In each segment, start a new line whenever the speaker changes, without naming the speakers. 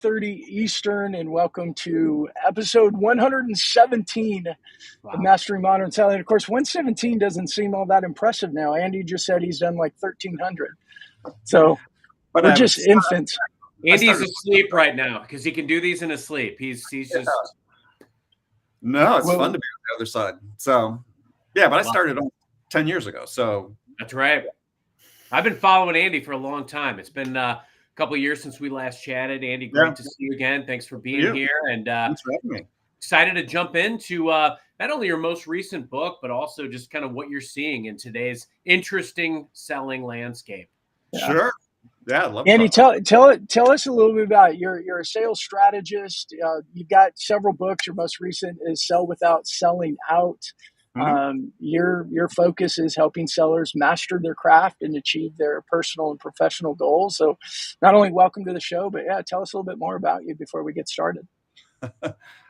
8:30 Eastern, and welcome to episode 117 of
Wow.
Mastering Modern Selling. Of course, 117 doesn't seem all that impressive now. Andy just said he's done like 1,300. So
But
we're just infants.
Andy's asleep right now because he can do these in his sleep. He's just
no, it's fun to be on the other side. So yeah, but I started 10 years ago. So
that's right. I've been following Andy for a long time. It's been a couple of years since we last chatted. Andy, great to see you again. Thanks for being here. And
thanks for having me.
Excited to jump into not only your most recent book, but also just kind of what you're seeing in today's interesting selling landscape.
Sure. Yeah, I'd love
Andy, tell us a little bit about it. You're a sales strategist. You've got several books. Your most recent is Sell Without Selling Out. Mm-hmm. Your focus is helping sellers master their craft and achieve their personal and professional goals. So not only welcome to the show, but tell us a little bit more about you before we get started.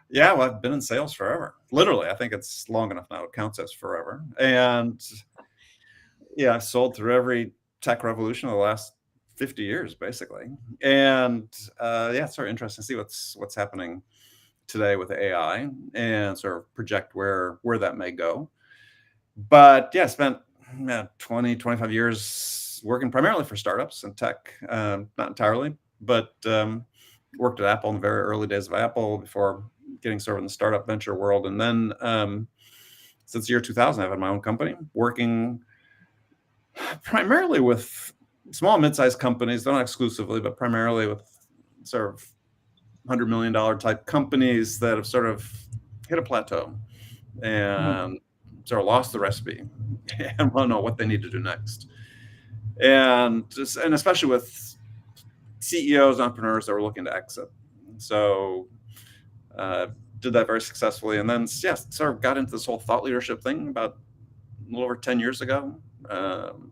Yeah, well, I've been in sales forever. Literally, I think it's long enough now. It counts as forever. And yeah, I've sold through every tech revolution of the last 50 years, basically. And it's sort of interesting to see what's happening today with AI and sort of project where that may go. But yeah, spent 20, 25 years working primarily for startups and tech, not entirely, but worked at Apple in the very early days of Apple before getting sort of in the startup venture world. And then since the year 2000, I've had my own company working primarily with small, mid-sized companies, not exclusively, but primarily with sort of $100 million type companies that have sort of hit a plateau and sort of lost the recipe and want to know what they need to do next. And especially with CEOs, entrepreneurs that were looking to exit. So did that very successfully. And then, sort of got into this whole thought leadership thing about a little over 10 years ago.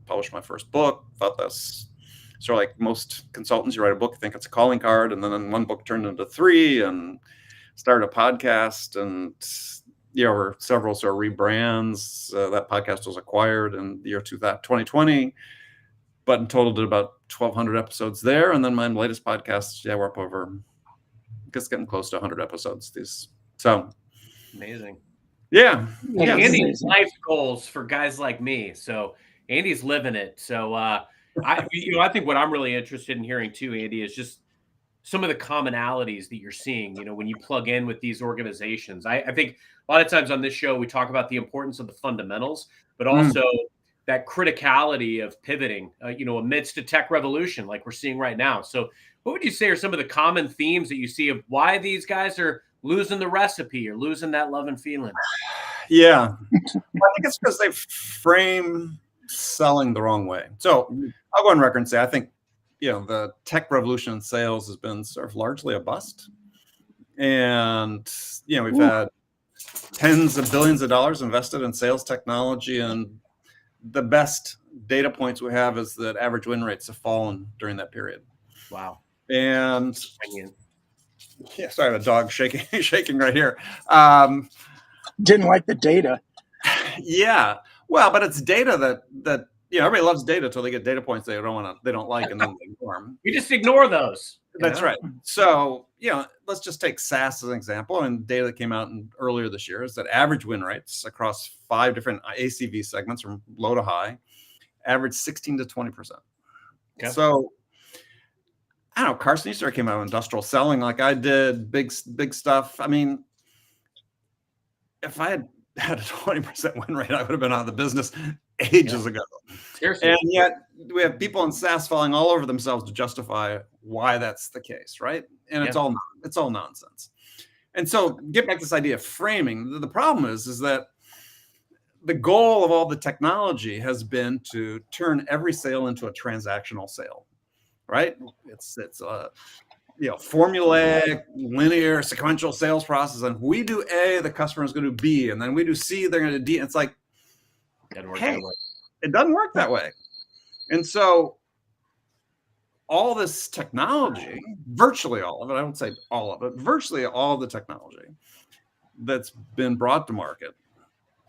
Published my first book. Thought that's sort of like most consultants, you write a book, think it's a calling card, and then one book turned into three, and started a podcast, and over several sort of rebrands. That podcast was acquired in the year 2020, but in total did about 1,200 episodes there. And then my latest podcast, we're up over, I guess, getting close to 100 episodes. So
amazing.
Yeah.
Andy's life goals for guys like me. So Andy's living it. So I think what I'm really interested in hearing too, Andy, is just some of the commonalities that you're seeing, when you plug in with these organizations. I think a lot of times on this show, we talk about the importance of the fundamentals, but also that criticality of pivoting, amidst a tech revolution like we're seeing right now. So what would you say are some of the common themes that you see of why these guys are losing the recipe or losing that love and feeling?
Yeah. I think it's because they frame selling the wrong way. So I'll go on record and say, I think, the tech revolution in sales has been sort of largely a bust. And, we've had tens of billions of dollars invested in sales technology. And the best data points we have is that average win rates have fallen during that period.
Wow.
And sorry, I have a dog shaking right here.
Didn't like the data.
Yeah. Well, but it's data that everybody loves data until they get data points they don't like, and then they ignore them.
You just ignore those.
That's right. So, let's just take SaaS as an example. And data that came out earlier this year is that average win rates across 5 different ACV segments from low to high average 16 to 20%. Okay. So, I don't know, Carson, you sort of came out of industrial selling like I did, big stuff. I mean, if I had a 20% win rate, I would have been out of the business ages ago. Seriously. And yet we have people in SaaS falling all over themselves to justify why that's the case, right? And it's all nonsense. And so get back to this idea of framing. The problem is that the goal of all the technology has been to turn every sale into a transactional sale, right? It's formulaic, linear, sequential sales process. And we do A, the customer is going to do B, and then we do C, they're going to do D. And it's like, it doesn't work that way. And so all this technology, virtually all of it, I won't say all of it, virtually all of the technology that's been brought to market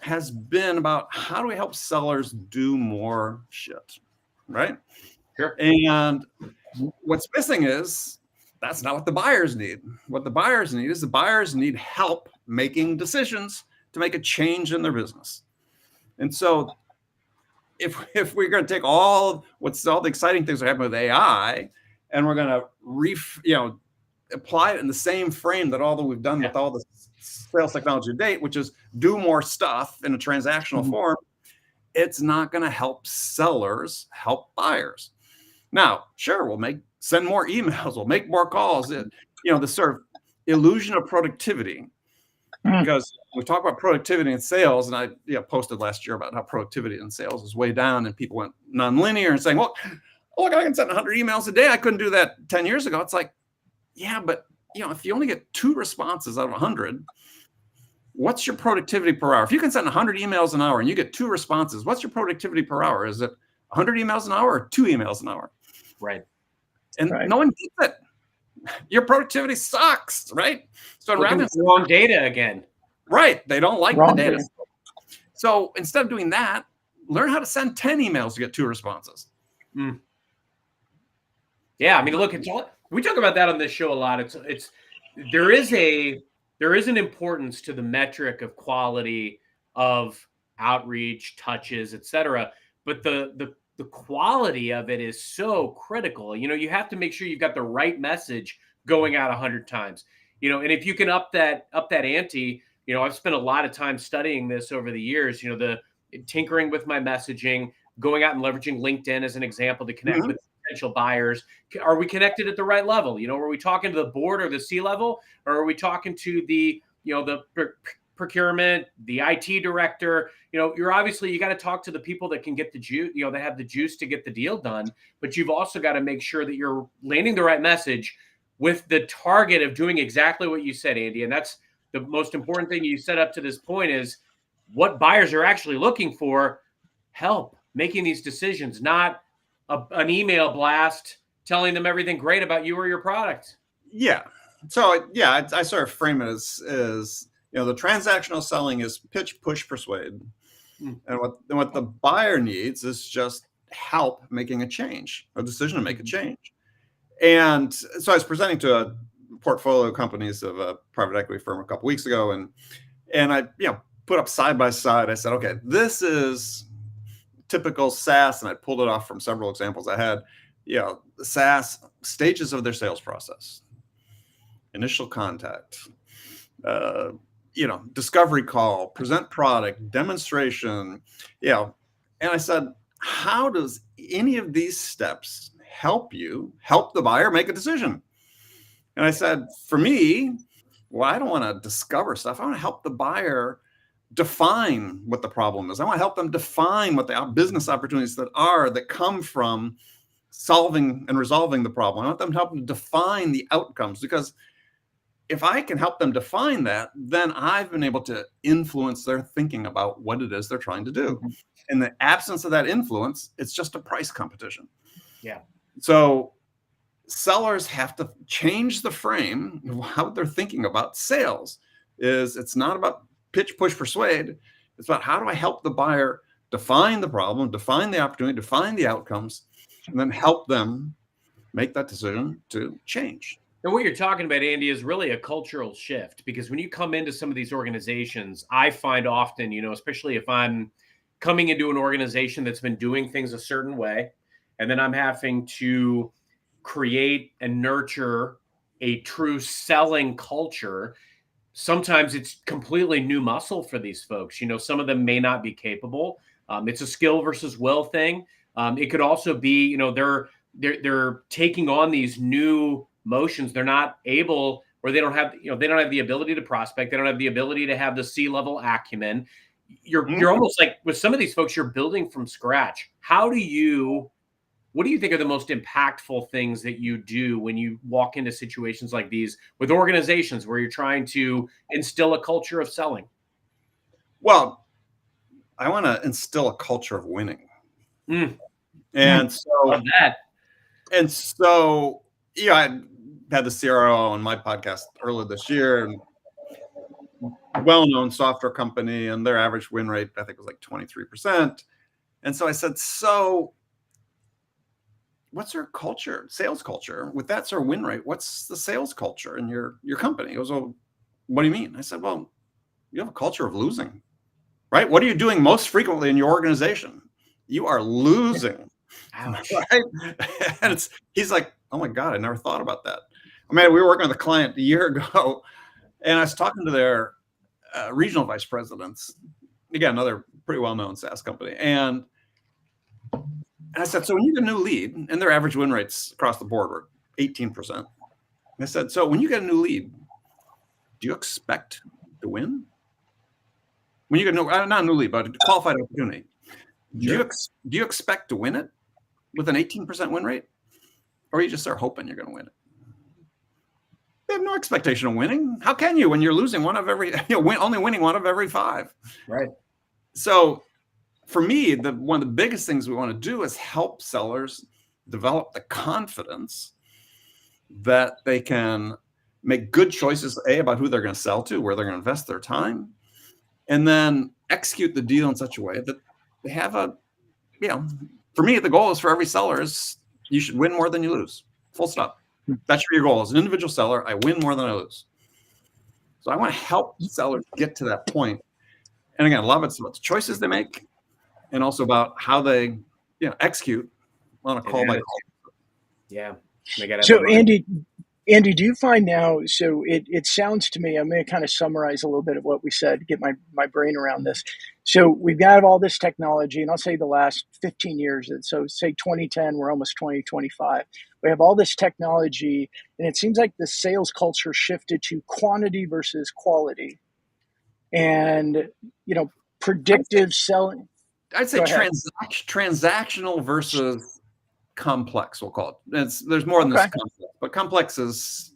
has been about how do we help sellers do more shit, right?
Sure.
And what's missing is that's not what the buyers need. What the buyers need is the buyers need help making decisions to make a change in their business. And so if we're going to take all the exciting things that happen with AI and we're going to apply it in the same frame that all we've done with all the sales technology to date, which is do more stuff in a transactional form, it's not going to help sellers help buyers. Now, sure, we'll send more emails, we'll make more calls. The sort of illusion of productivity, because we talk about productivity in sales, and I posted last year about how productivity in sales is way down, and people went nonlinear and saying, well, look, I can send 100 emails a day. I couldn't do that 10 years ago. It's like, yeah, but if you only get 2 responses out of 100, what's your productivity per hour? If you can send 100 emails an hour and you get 2 responses, what's your productivity per hour? Is it 100 emails an hour or 2 emails an hour?
Right.
And no one gets it. Your productivity sucks, right? So
looking for the wrong data again.
Right. They don't like the data. So instead of doing that, learn how to send 10 emails to get 2 responses.
Yeah, I mean, look, we talk about that on this show a lot. There is an importance to the metric of quality of outreach, touches, etc. But the quality of it is so critical. You have to make sure you've got the right message going out 100 times. And if you can up that ante, I've spent a lot of time studying this over the years. The tinkering with my messaging, going out and leveraging LinkedIn as an example to connect with potential buyers. Are we connected at the right level? Are we talking to the board or the C-level, or are we talking to the procurement, the IT director? You got to talk to the people that can get the juice, that have the juice to get the deal done. But you've also got to make sure that you're landing the right message with the target of doing exactly what you said, Andy. And that's the most important thing you set up to this point, is what buyers are actually looking for: help making these decisions, not an email blast telling them everything great about you or your product.
Yeah. So I sort of frame it as the transactional selling is pitch, push, persuade. And what the buyer needs is just help making a decision to make a change. And so I was presenting to a portfolio companies of a private equity firm a couple weeks ago, and I put up side by side. I said, okay, this is typical SaaS, and I pulled it off from several examples I had. The SaaS stages of their sales process: initial contact, discovery call, present product, demonstration. And I said, how does any of these steps help the buyer make a decision? And I said, for me, I don't want to discover stuff. I want to help the buyer define what the problem is. I want to help them define what the business opportunities that come from solving and resolving the problem. I want them to help them define the outcomes, because if I can help them define that, then I've been able to influence their thinking about what it is they're trying to do. In the absence of that influence, it's just a price competition.
Yeah.
So sellers have to change the frame of how they're thinking about sales. It's not about pitch, push, persuade. It's about, how do I help the buyer define the problem, define the opportunity, define the outcomes, and then help them make that decision to change.
And what you're talking about, Andy, is really a cultural shift, because when you come into some of these organizations, I find often, especially if I'm coming into an organization that's been doing things a certain way, and then I'm having to create and nurture a true selling culture, sometimes it's completely new muscle for these folks. Some of them may not be capable. It's a skill versus will thing. It could also be, they're taking on these new motions. They're not able, or they don't have the ability to prospect. They don't have the ability to have the C-level acumen. You're almost like, with some of these folks, you're building from scratch. What do you think are the most impactful things that you do when you walk into situations like these with organizations where you're trying to instill a culture of selling?
Well, I want to instill a culture of winning. And so,
love that.
And so, I had the CRO on my podcast earlier this year, and well-known software company, and their average win rate, I think, was like 23%. And so I said, so what's your culture, sales culture with that sort of win rate? What's the sales culture in your company? He goes, well, what do you mean? I said, well, you have a culture of losing, right? What are you doing most frequently in your organization? You are losing.
Ouch.
Right? And he's like, oh my God, I never thought about that. I mean, we were working with a client a year ago, and I was talking to their regional vice presidents. Again, another pretty well-known SaaS company. And I said, so when you get a new lead, and their average win rates across the board were 18%. I said, so when you get a new lead, do you expect to win? When you get not a new lead, but a qualified opportunity, do you expect to win it with an 18% win rate? Or you just start hoping you're going to win it? They have no expectation of winning. How can you when you're losing one of every, only winning one of every 5?
Right.
So for me, one of the biggest things we want to do is help sellers develop the confidence that they can make good choices, about who they're going to sell to, where they're going to invest their time, and then execute the deal in such a way that they have for me, the goal is for every seller is you should win more than you lose. Full stop. That should be your goal. As an individual seller, I win more than I lose. So I want to help sellers get to that point. And again, a lot of it's about the choices they make and also about how they execute on a call by call.
Yeah.
So Andy, do you find now, so it sounds to me, I'm going to kind of summarize a little bit of what we said, get my brain around this. So we've got all this technology, and I'll say the last 15 years, so say 2010, we're almost 2025. We have all this technology, and it seems like the sales culture shifted to quantity versus quality. And, predictive selling.
I'd say transactional versus complex, we'll call it. There's more than this complex, but complex is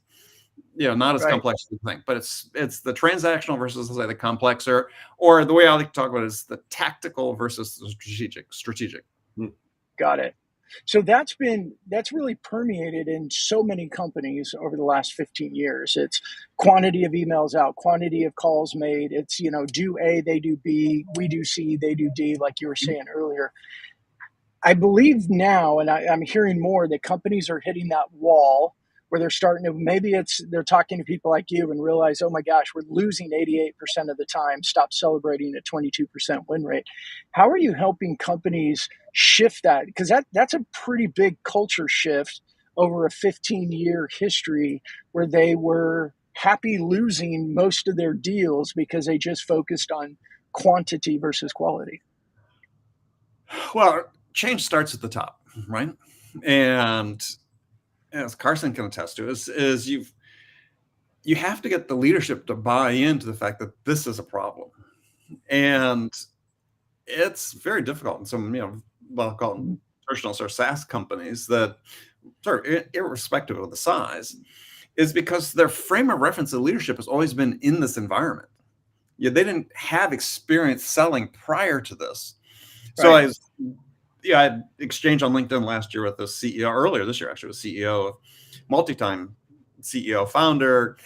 not as complex as you think. But it's the transactional versus, let's say, the complex, or the way I like to talk about it is the tactical versus the strategic.
Got it. So that's really permeated in so many companies over the last 15 years. It's quantity of emails out, quantity of calls made. It's, do A, they do B, we do C, they do D, like you were saying earlier. I believe now, and I'm hearing more, that companies are hitting that wall where they're starting to, they're talking to people like you and realize, oh my gosh, we're losing 88% of the time, stop celebrating a 22% win rate. How are you helping companies shift that? Because that's a pretty big culture shift over a 15-year history where they were happy losing most of their deals because they just focused on quantity versus quality.
Well, change starts at the top, right? And as Carson can attest to, is you have to get the leadership to buy into the fact that this is a problem, and it's very difficult in some what I'll call traditional sort of SaaS companies that sort of irrespective of the size, is because their frame of reference of leadership has always been in this environment. They didn't have experience selling prior to this. Right. So I had exchange on LinkedIn last year with the CEO, earlier this year actually, with CEO, multi-time CEO founder,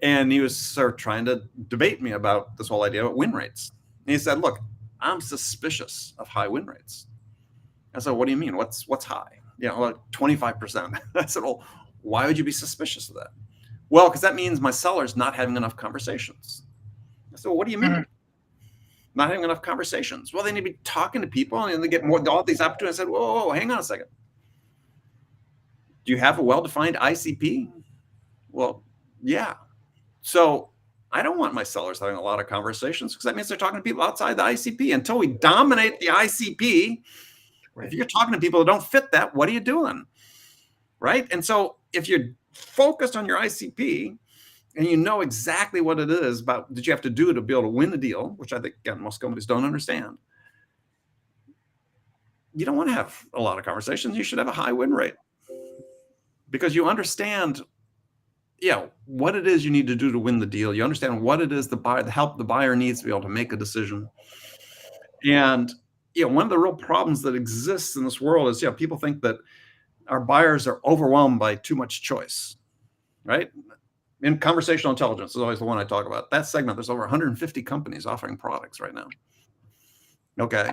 and he was sort of trying to debate me about this whole idea of win rates. And he said, look, I'm suspicious of high win rates. I said, what do you mean? What's high? Like 25%. I said, well, why would you be suspicious of that? Well, because that means my seller's not having enough conversations. I said, well, what do you mean? Mm-hmm. Not having enough conversations. Well, they need to be talking to people and they get all these opportunities. I said, whoa, hang on a second. Do you have a well-defined ICP? Well, yeah. So I don't want my sellers having a lot of conversations because that means they're talking to people outside the ICP. Until we dominate the ICP, right. If you're talking to people who don't fit that, what are you doing? Right? And so if you're focused on your ICP, and you know exactly what it is about that you have to do to be able to win a deal, which I think, again, most companies don't understand. You don't want to have a lot of conversations. You should have a high win rate because you understand, what it is you need to do to win the deal. You understand what it is the buyer needs to be able to make a decision. And, one of the real problems that exists in this world is, people think that our buyers are overwhelmed by too much choice, right? In conversational intelligence is always the one I talk about. That segment, there's over 150 companies offering products right now. Okay.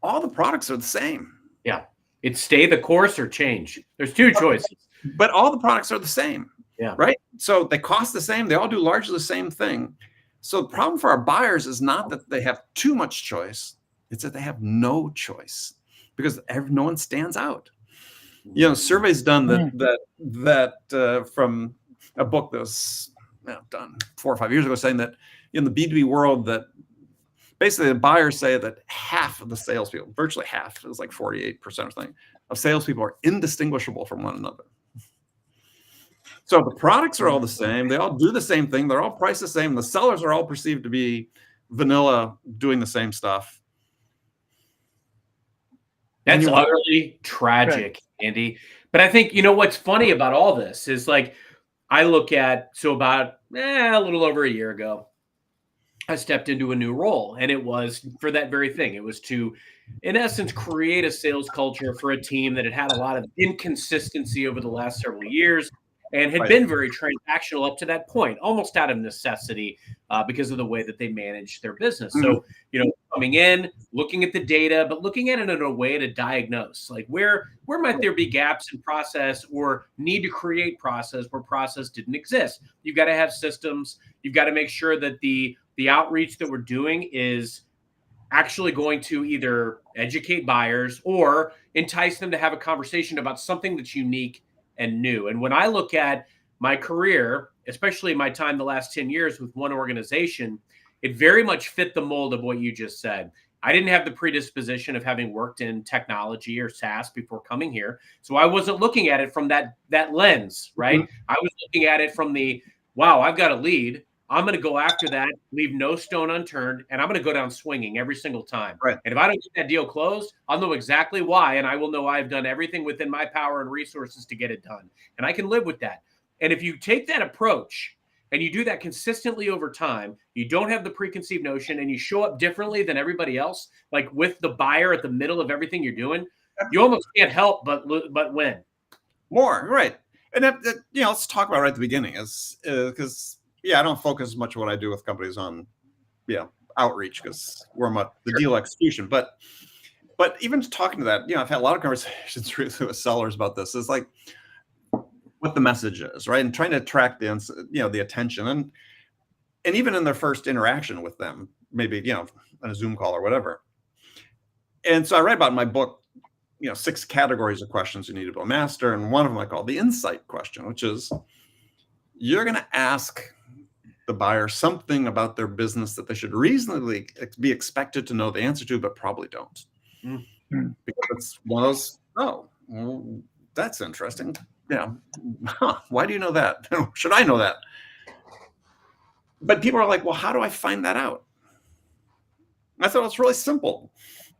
All the products are the same.
Yeah. It's stay the course or change. There's two choices.
But all the products are the same.
Yeah.
Right. So they cost the same. They all do largely the same thing. So the problem for our buyers is not that they have too much choice. It's that they have no choice because no one stands out. You know, surveys done that from a book that was done 4 or 5 years ago, saying that in the B2B world, that basically the buyers say that half of the salespeople, virtually half, is like 48% or something, of salespeople are indistinguishable from one another. So the products are all the same. They all do the same thing. They're all priced the same. The sellers are all perceived to be vanilla, doing the same stuff.
That's utterly tragic, Andy. But I think, you know, what's funny about all this is, like, I look at, so about a little over a year ago, I stepped into a new role, and it was for that very thing. It was to, in essence, create a sales culture for a team that had had a lot of inconsistency over the last several years and had been very transactional up to that point, almost out of necessity because of the way that they managed their business. So, you know, coming in, looking at the data, but looking at it in a way to diagnose, like, where might there be gaps in process or need to create process where process didn't exist. You've got to have systems. You've got to make sure that the outreach that we're doing is actually going to either educate buyers or entice them to have a conversation about something that's unique and new. And when I look at my career, especially my time the last 10 years with one organization, it very much fit the mold of what you just said. I didn't have the predisposition of having worked in technology or SaaS before coming here. So I wasn't looking at it from that lens, right? I was looking at it from the, wow, I've got a lead. I'm going to go after that, leave no stone unturned, and I'm going to go down swinging every single time.
Right.
And if I don't get that deal closed, I'll know exactly why, and I will know I've done everything within my power and resources to get it done. And I can live with that. And if you take that approach and you do that consistently over time, you don't have the preconceived notion, and you show up differently than everybody else, like with the buyer at the middle of everything you're doing, you almost can't help but win.
More, right. And you know, let's talk about right at the beginning, is because I don't focus much what I do with companies on, outreach, because we're about the deal execution. But even talking to that, I've had a lot of conversations really with sellers about this. It's like what the message is, right? And trying to attract the attention, and even in their first interaction with them, maybe, on a Zoom call or whatever. And so I write about in my book, 6 categories of questions you need to master. And one of them I call the insight question, which is, you're going to ask the buyer something about their business that they should reasonably be expected to know the answer to, but probably don't. Because it's one of those, well, that's interesting. Why do you know that? Should I know that? But people are like, well, how do I find that out? I thought it's really simple.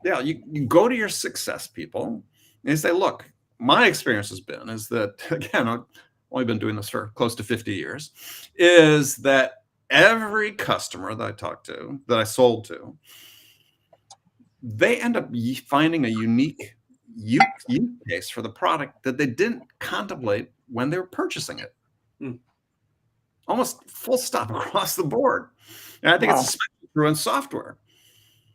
You go to your success people and you say, look, my experience has been is that, again, I've only been doing this for close to 50 years, is that every customer that I talked to, that I sold to, they end up finding a unique use case for the product that they didn't contemplate when they were purchasing it. Almost full stop across the board. And I think it's especially true in software.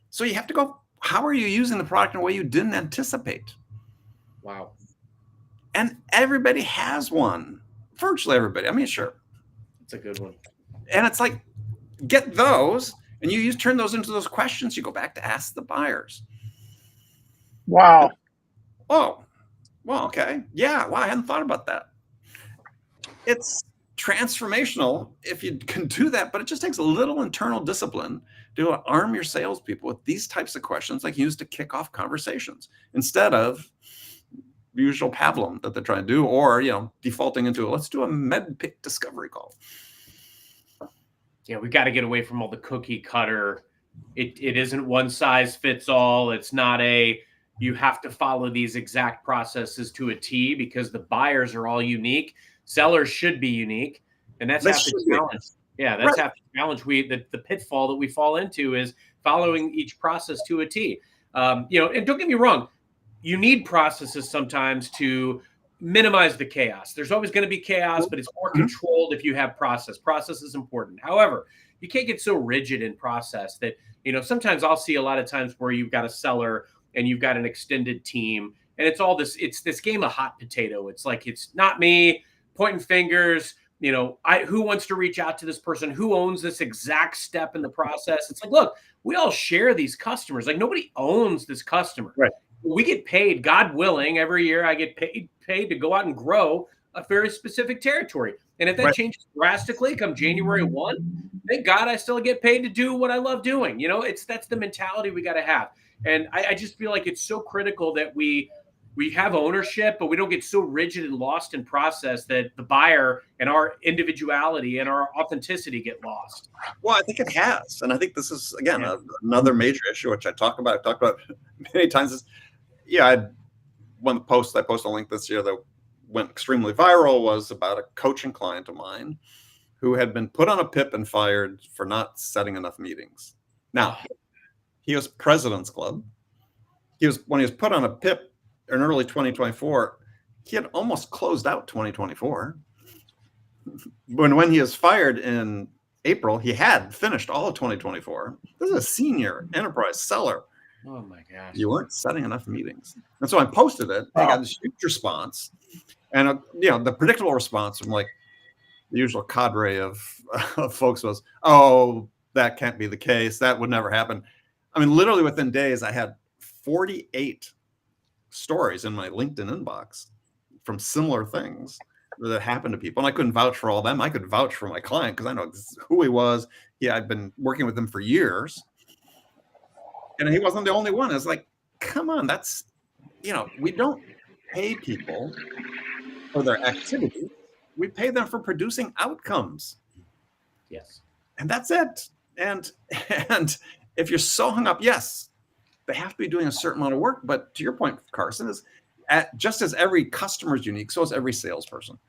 So you have to go, how are you using the product in a way you didn't anticipate?
Wow.
And everybody has one. Virtually everybody. I mean, sure.
It's a good one.
And it's like, get those, and you turn those into those questions. You go back to ask the buyers.
Wow.
Oh, well, okay. Yeah, wow, I hadn't thought about that. It's transformational if you can do that, but it just takes a little internal discipline to arm your salespeople with these types of questions, like use to kick off conversations, instead of the usual pablum that they're trying to do, or defaulting into let's do a med pick discovery call.
Yeah, we got to get away from all the cookie cutter. It isn't one size fits all. It's not you have to follow these exact processes to a T, because the buyers are all unique. Sellers should be unique, and that's half the challenge. Yeah, that's half the challenge. The pitfall that we fall into is following each process to a T. And don't get me wrong, you need processes sometimes to minimize the chaos. There's always going to be chaos, but it's more controlled if you have process. Process is important. However, you can't get so rigid in process that, sometimes I'll see a lot of times where you've got a seller and you've got an extended team, And it's this game of hot potato. It's like, it's not me pointing fingers. Who wants to reach out to this person? Who owns this exact step in the process? It's like, look, we all share these customers. Like, nobody owns this customer.
Right.
We get paid, God willing, every year I get paid to go out and grow a very specific territory. And if that changes drastically come January 1, thank God I still get paid to do what I love doing. That's the mentality we got to have. And I just feel like it's so critical that we have ownership, but we don't get so rigid and lost in process that the buyer and our individuality and our authenticity get lost.
Well, I think it has. And I think this is, again, another major issue, which I've talked about many times. Is, one post I posted a link this year that went extremely viral was about a coaching client of mine who had been put on a PIP and fired for not setting enough meetings. Now, he was President's Club. When he was put on a PIP in early 2024, he had almost closed out 2024. When he was fired in April, he had finished all of 2024. This is a senior enterprise seller.
Oh my gosh.
You weren't setting enough meetings. And so I posted it. I got this huge response. And, the predictable response from like the usual cadre of folks was, oh, that can't be the case. That would never happen. I mean, literally within days, I had 48 stories in my LinkedIn inbox from similar things that happened to people. And I couldn't vouch for all of them. I could vouch for my client because I know who he was. I'd been working with him for years. And he wasn't the only one. It's like, come on, that's, we don't pay people for their activity. We pay them for producing outcomes.
Yes.
And that's it. And if you're so hung up, yes, they have to be doing a certain amount of work. But to your point, Carson, is just as every customer is unique, so is every salesperson.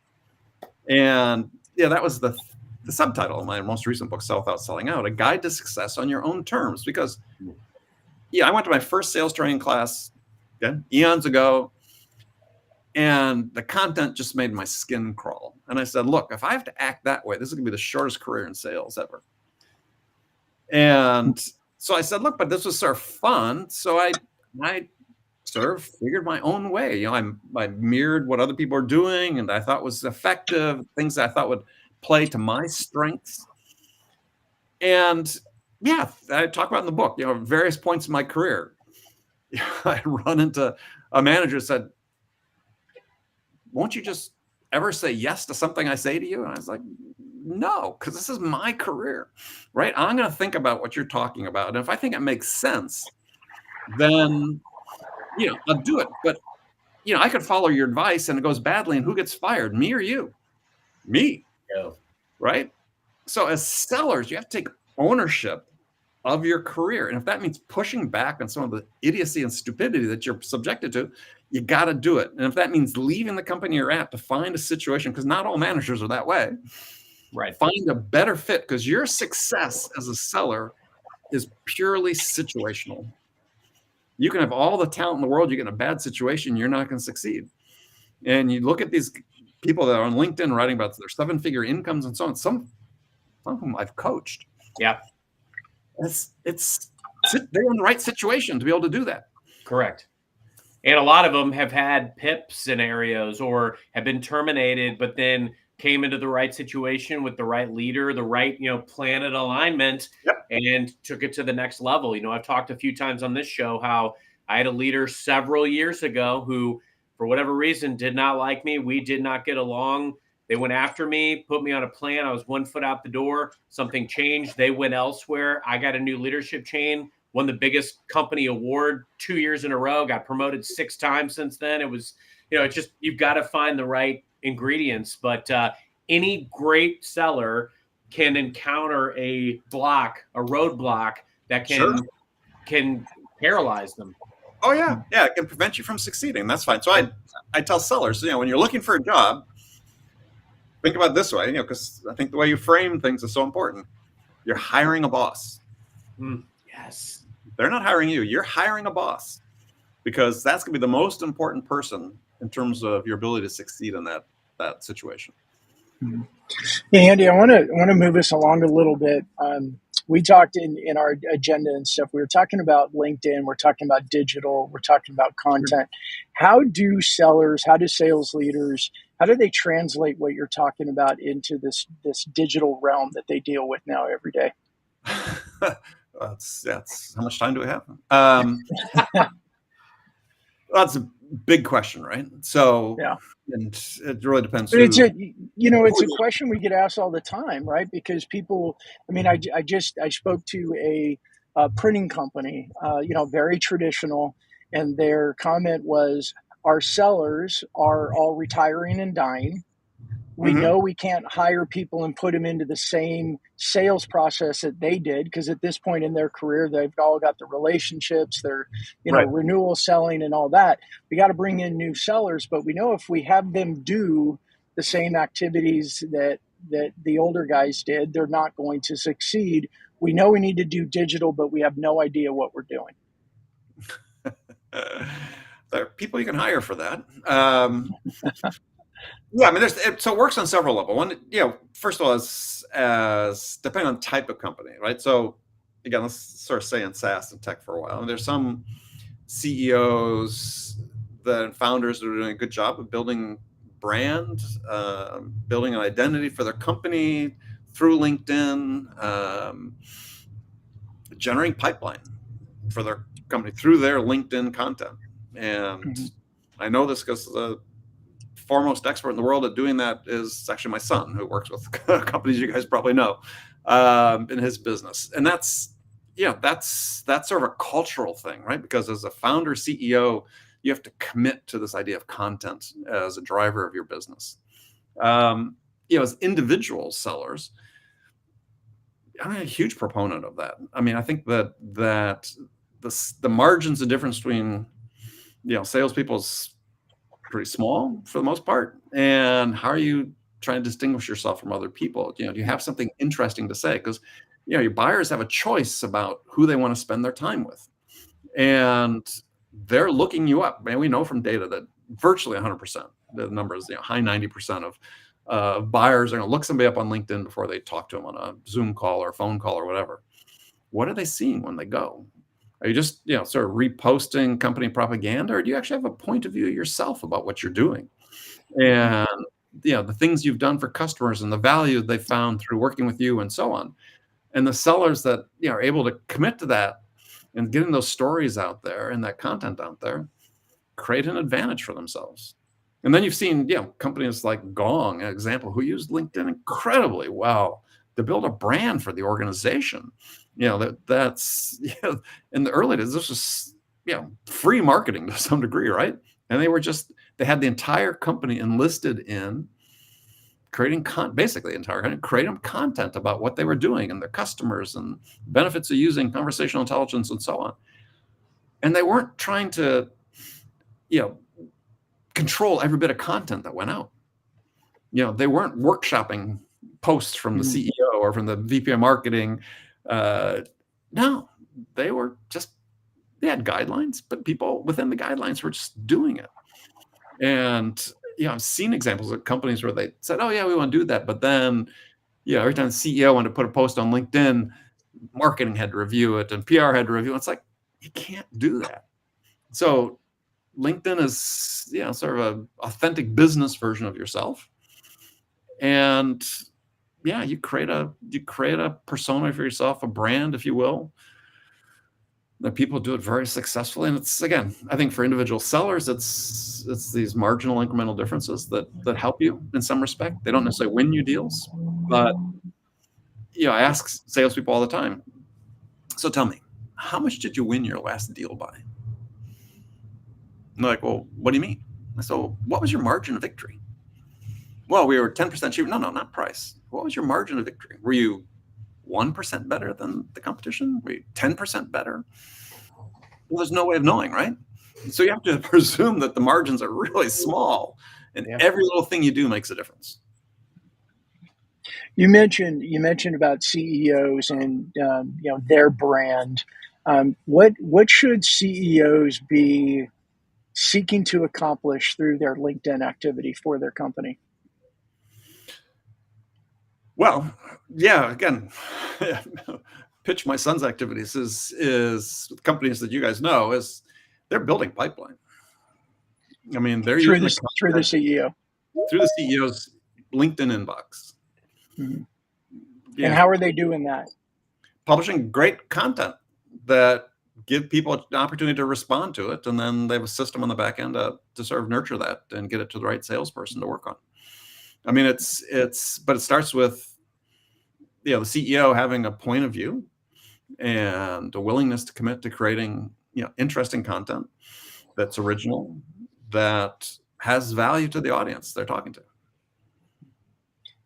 And that was the subtitle of my most recent book, Sell Without Selling Out, A Guide to Success on Your Own Terms. Because I went to my first sales training class eons ago, and the content just made my skin crawl. And I said, look, if I have to act that way, this is going to be the shortest career in sales ever. And so I said, look, but this was sort of fun. So I sort of figured my own way. I mirrored what other people are doing, and I thought was effective, things that I thought would play to my strengths. And I talk about in the book, various points in my career. I run into a manager who said, won't you just ever say yes to something I say to you? And I was like, no, because this is my career, right? I'm going to think about what you're talking about. And if I think it makes sense, then, I'll do it. But, I could follow your advice and it goes badly, and who gets fired, me or you? Me.
Yeah.
Right? So as sellers, you have to take ownership of your career. And if that means pushing back on some of the idiocy and stupidity that you're subjected to, you got to do it. And if that means leaving the company you're at to find a situation, because not all managers are that way,
right?
Find a better fit, because your success as a seller is purely situational. You can have all the talent in the world, you get in a bad situation, you're not going to succeed. And you look at these people that are on LinkedIn writing about their 7-figure incomes and so on. Some of them I've coached.
Yeah.
They're in the right situation to be able to do that.
Correct. And a lot of them have had PIP scenarios or have been terminated, but then came into the right situation with the right leader, the right, planet alignment, and took it to the next level. I've talked a few times on this show how I had a leader several years ago who, for whatever reason, did not like me. We did not get along. They went after me, put me on a plan. I was 1 foot out the door. Something changed. They went elsewhere. I got a new leadership chain, won the biggest company award 2 years in a row, got promoted 6 times since then. It was, it's just, you've got to find the right ingredients. But any great seller can encounter a roadblock that can paralyze them.
Oh, yeah. Yeah, it can prevent you from succeeding. That's fine. So I tell sellers, when you're looking for a job, think about it this way, because I think the way you frame things is so important. You're hiring a boss.
Yes.
They're not hiring you. You're hiring a boss, because that's going to be the most important person in terms of your ability to succeed in that situation.
Hey, Andy, I want to move us along a little bit. we talked in our agenda and stuff. We were talking about LinkedIn. We're talking about digital. We're talking about content. How do sellers, how do sales leaders, how do they translate what you're talking about into this digital realm that they deal with now every day?
That's how much time do we have? That's a big question, right? So,
Yeah.
and it really depends.
But it's a question we get asked all the time, right? Because people, I mean, I spoke to a printing company, very traditional, and their comment was, our sellers are all retiring and dying. We know we can't hire people and put them into the same sales process that they did, because at this point in their career, they've all got the relationships, their renewal selling and all that. We got to bring in new sellers, but we know if we have them do the same activities that the older guys did, they're not going to succeed. We know we need to do digital, but we have no idea what we're doing.
There are people you can hire for that. Yeah, I mean, so it works on several levels. One, first of all, as depending on type of company, right? So again, let's sort of stay in SaaS and tech for a while. I mean, there's some CEOs and founders that are doing a good job of building brand, building an identity for their company through LinkedIn, generating pipeline for their company through their LinkedIn content. And I know this because the foremost expert in the world at doing that is actually my son, who works with companies you guys probably know in his business. And that's sort of a cultural thing, right? Because as a founder CEO, you have to commit to this idea of content as a driver of your business. As individual sellers, I'm a huge proponent of that. I mean, I think that the margins of difference between salespeople's pretty small for the most part. And how are you trying to distinguish yourself from other people? Do you have something interesting to say? Because your buyers have a choice about who they want to spend their time with, and they're looking you up. Man, we know from data that virtually 100%, the numbers, high 90% of buyers are going to look somebody up on LinkedIn before they talk to them on a Zoom call or a phone call or whatever. What are they seeing when they go? Are you just, sort of reposting company propaganda, or do you actually have a point of view yourself about what you're doing? And, the things you've done for customers and the value they found through working with you and so on. And the sellers that, are able to commit to that and getting those stories out there and that content out there, create an advantage for themselves. And then you've seen, companies like Gong, an example, who used LinkedIn incredibly well to build a brand for the organization. That's in the early days, this was free marketing to some degree, right? And they had the entire company enlisted in creating creating content about what they were doing and their customers and benefits of using conversational intelligence and so on. And they weren't trying to control every bit of content that went out. They weren't workshopping posts from the CEO or from the VP of marketing. No, they had guidelines, but people within the guidelines were just doing it. And, I've seen examples of companies where they said, oh yeah, we want to do that. But then, every time the CEO wanted to put a post on LinkedIn, marketing had to review it and PR had to review it. It's like, you can't do that. So LinkedIn is, sort of an authentic business version of yourself. And you create a persona for yourself, a brand, if you will. That people do it very successfully. And it's, again, I think for individual sellers, it's these marginal incremental differences that help you in some respect. They don't necessarily win you deals, but I ask salespeople all the time, so tell me, how much did you win your last deal by? And they're like, well, what do you mean? So what was your margin of victory? Well, we were 10% cheaper. No, not price. What was your margin of victory? Were you 1% better than the competition? Were you 10% better? Well, there's no way of knowing, right? So you have to presume that the margins are really small, and every little thing you do makes a difference.
You mentioned about CEOs and their brand. What should CEOs be seeking to accomplish through their LinkedIn activity for their company?
Well, again, pitch my son's activities is companies that you guys know is they're building pipeline. I mean, they're
through
using
through the CEO,
through the CEO's LinkedIn inbox.
Mm-hmm. And how are they doing that?
Publishing great content that give people an opportunity to respond to it, and then they have a system on the back end to sort of nurture that and get it to the right salesperson to work on. I mean, but it starts with the CEO having a point of view and a willingness to commit to creating interesting content that's original, that has value to the audience they're talking to.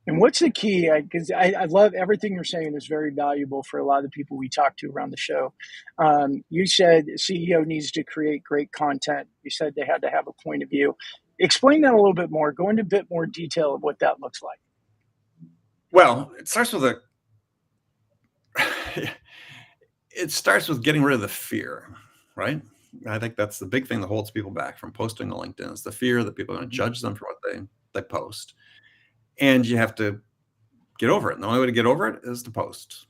And what's the key? Because I love everything you're saying is very valuable for a lot of the people we talk to around the show. You said CEO needs to create great content. You said they had to have a point of view. Explain that a little bit more. Go into a bit more detail of what that looks like.
Well, it starts with getting rid of the fear, right? I think that's the big thing that holds people back from posting to LinkedIn is the fear that people are going to judge them for what they post. And you have to get over it. And the only way to get over it is to post.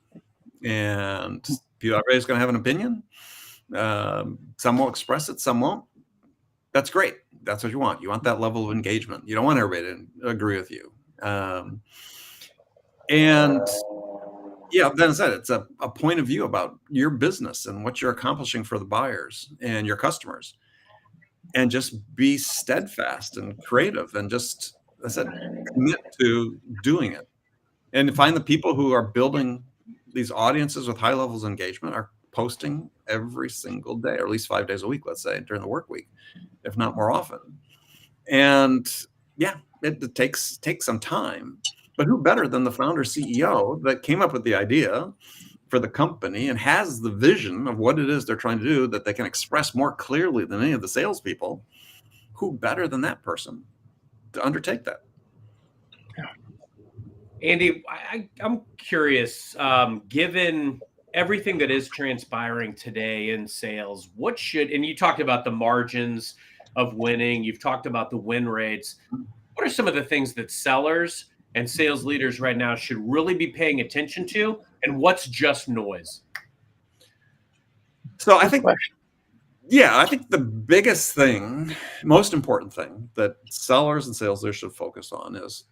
And everybody's going to have an opinion. Some will express it, some won't. That's great. That's what you want. You want that level of engagement. You don't want everybody to agree with you. And then I said, it's a point of view about your business and what you're accomplishing for the buyers and your customers. And just be steadfast and creative and just, as I said, commit to doing it. And to find the people who are building these audiences with high levels of engagement are posting every single day, or at least 5 days a week, let's say, during the work week, if not more often. And it takes some time. But who better than the founder CEO that came up with the idea for the company and has the vision of what it is they're trying to do that they can express more clearly than any of the salespeople? Who better than that person to undertake that?
Andy, I'm curious, given everything that is transpiring today in sales, and you talked about the margins of winning, you've talked about the win rates. What are some of the things that sellers and sales leaders right now should really be paying attention to, and what's just noise?
So I think the biggest thing, most important thing that sellers and sales leaders should focus on is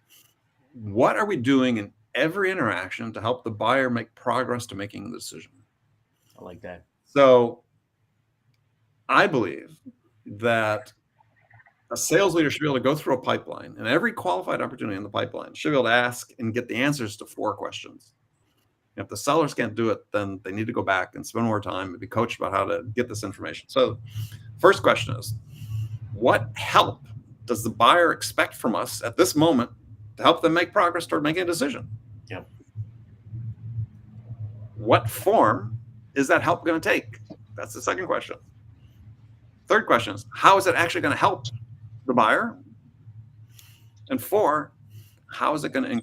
what are we doing in every interaction to help the buyer make progress to making the decision?
I like that.
So I believe that a sales leader should be able to go through a pipeline, and every qualified opportunity in the pipeline should be able to ask and get the answers to 4 questions. If the sellers can't do it, then they need to go back and spend more time and be coached about how to get this information. So first question is, what help does the buyer expect from us at this moment to help them make progress toward making a decision?
Yep.
What form is that help going to take? That's the second question. Third question is, how is it actually going to help the buyer? And 4, how is it going to,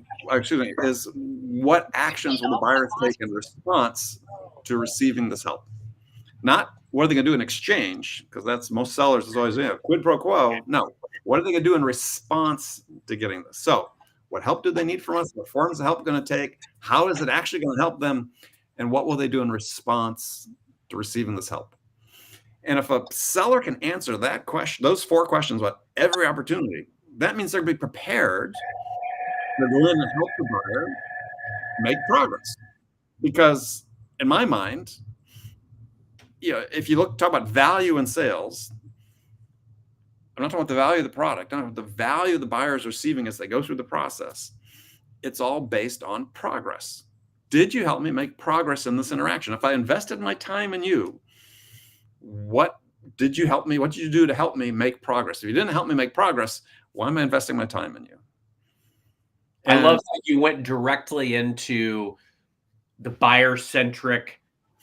is what actions will the buyer take in response to receiving this help? Not what are they going to do in exchange, because that's most sellers is always quid pro quo. No, what are they going to do in response to getting this? So what help do they need from us? What form is the help going to take? How is it actually going to help them? And what will they do in response to receiving this help? And if a seller can answer that question, those 4 questions about every opportunity, that means they're going to be prepared to go in and help the buyer make progress. Because in my mind, if you talk about value in sales, I'm not talking about the value of the product. I'm talking about the value the buyer is receiving as they go through the process. It's all based on progress. Did you help me make progress in this interaction? If I invested my time in you, what did you help me? What did you do to help me make progress? If you didn't help me make progress, why am I investing my time in you?
And I love that you went directly into the buyer-centric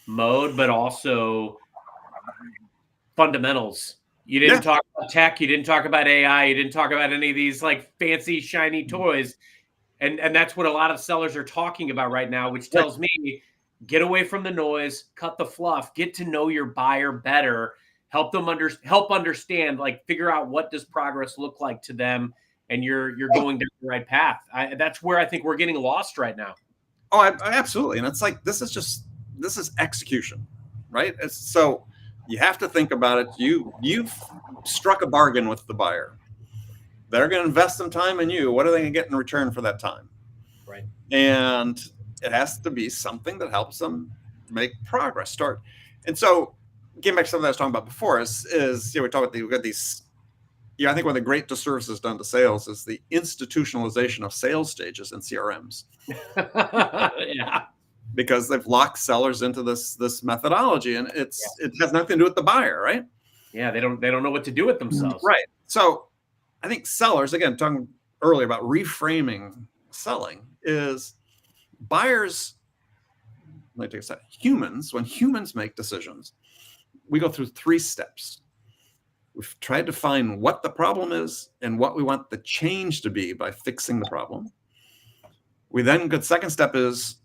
mode, but also fundamentals. You didn't talk about tech. You didn't talk about AI. You didn't talk about any of these like fancy, shiny toys. And that's what a lot of sellers are talking about right now, which tells me get away from the noise, cut the fluff, get to know your buyer better, help them understand, like figure out what does progress look like to them, and you're going down the right path. That's where I think we're getting lost right now.
Oh, absolutely. And it's like, this is just this is execution, right? So you have to think about it. You've struck a bargain with the buyer. They're going to invest some time in you. What are they going to get in return for that time?
Right.
And it has to be something that helps them make progress, start. And so getting back to something I was talking about before is we talk about we've got these, I think one of the great disservices done to sales is the institutionalization of sales stages in CRMs.
Yeah.
Because they've locked sellers into this methodology, and it has nothing to do with the buyer, right?
Yeah, they don't know what to do with themselves.
Right. So I think sellers, again, talking earlier about reframing selling, is buyers, let me take a step. When humans make decisions, we go through 3 steps. We've tried to find what the problem is and what we want the change to be by fixing the problem. We then, the second step is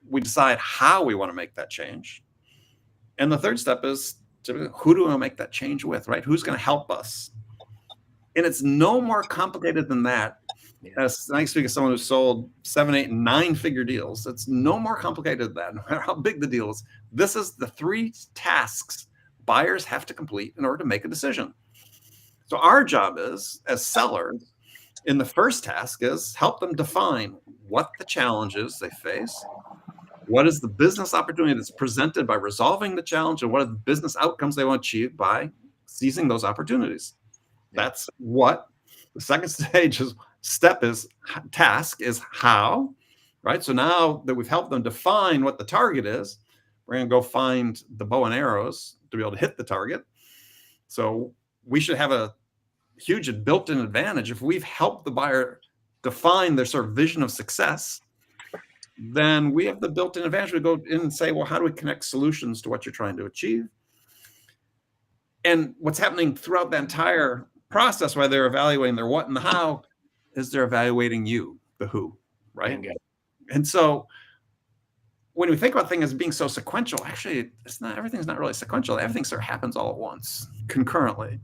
we decide how we want to make that change. And the third step is who do we want to make that change with, right? Who's going to help us? And it's no more complicated than that. As I speak as someone who sold 7, 8, and 9-figure deals, it's no more complicated than that, no matter how big the deal is. This is the 3 tasks buyers have to complete in order to make a decision. So our job is, as sellers, in the first task is help them define what the challenges they face, what is the business opportunity that's presented by resolving the challenge, and what are the business outcomes they want to achieve by seizing those opportunities. That's what the second task is how, right? So now that we've helped them define what the target is, we're going to go find the bow and arrows to be able to hit the target. So we should have a huge built-in advantage if we've helped the buyer define their sort of vision of success. Then we have the built-in advantage. We go in and say, well, how do we connect solutions to what you're trying to achieve? And what's happening throughout the entire process, while they're evaluating their what and the how, is they're evaluating you, the who, right?
Okay.
And so when we think about things as being so sequential, actually, everything's not really sequential. Everything sort of happens all at once, concurrently.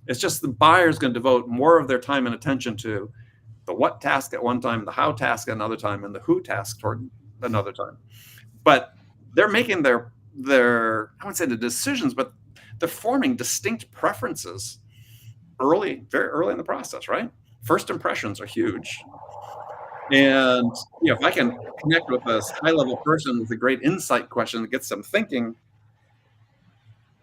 It's just the buyer's going to devote more of their time and attention to the what task at one time, the how task at another time, and the who task toward another time. But they're making their I wouldn't say the decisions, but they're forming distinct preferences very early in the process, right? First impressions are huge. And if I can connect with this high-level person with a great insight question that gets them thinking,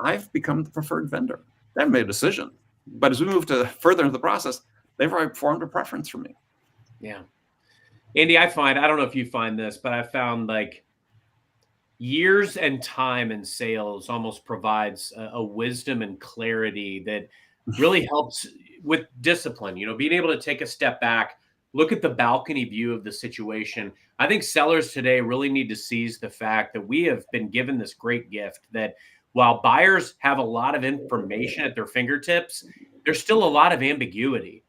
I've become the preferred vendor. They haven't made a decision. But as we move further into the process, they've already formed a preference for me.
Yeah. Andy, I don't know if you find this, but I found like years and time in sales almost provides a wisdom and clarity that really helps with discipline, being able to take a step back, look at the balcony view of the situation. I think sellers today really need to seize the fact that we have been given this great gift that while buyers have a lot of information at their fingertips, there's still a lot of ambiguity.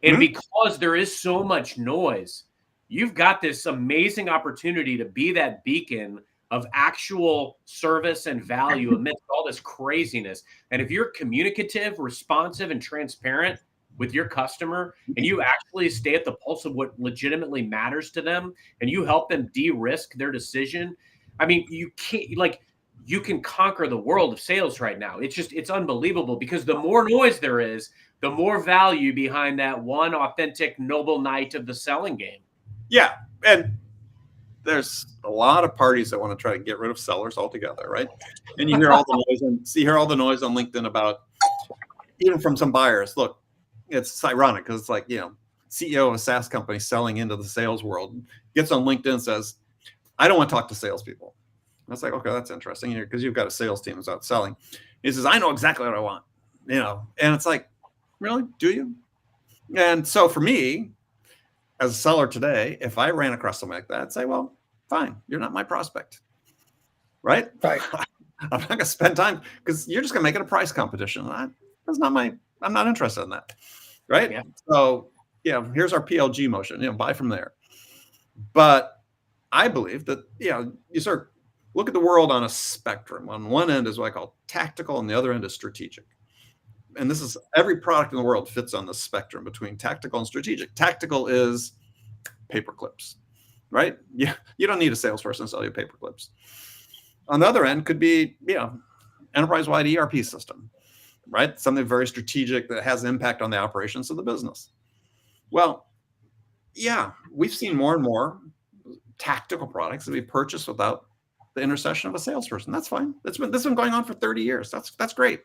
And because there is so much noise, you've got this amazing opportunity to be that beacon of actual service and value amidst all this craziness. And if you're communicative, responsive, and transparent with your customer, and you actually stay at the pulse of what legitimately matters to them, and you help them de-risk their decision, I mean, you can conquer the world of sales right now. It's unbelievable because the more noise there is, the more value behind that one authentic noble knight of the selling game.
Yeah. And there's a lot of parties that want to try to get rid of sellers altogether, right? And you hear all the noise on LinkedIn about, even from some buyers. Look, it's ironic because it's like, CEO of a SaaS company selling into the sales world gets on LinkedIn and says, I don't want to talk to salespeople. And it's like, okay, that's interesting because you've got a sales team that's out selling. He says, I know exactly what I want, and it's like, really? Do you? And so for me, as a seller today, if I ran across something like that, I'd say, well, fine, you're not my prospect, right?
Right.
I'm not going to spend time because you're just going to make it a price competition. I'm not interested in that, right?
Yeah.
So, here's our PLG motion, buy from there. But I believe that, you sort of look at the world on a spectrum. On one end is what I call tactical, and the other end is strategic. And this is every product in the world fits on the spectrum between tactical and strategic. Tactical is paper clips, right? You don't need a salesperson to sell you paper clips. on the other end could be, enterprise-wide ERP system, right? Something very strategic that has an impact on the operations of the business. Well, yeah, we've seen more and more tactical products that we purchase without the intercession of a salesperson. That's fine. This has been going on for 30 years. That's great.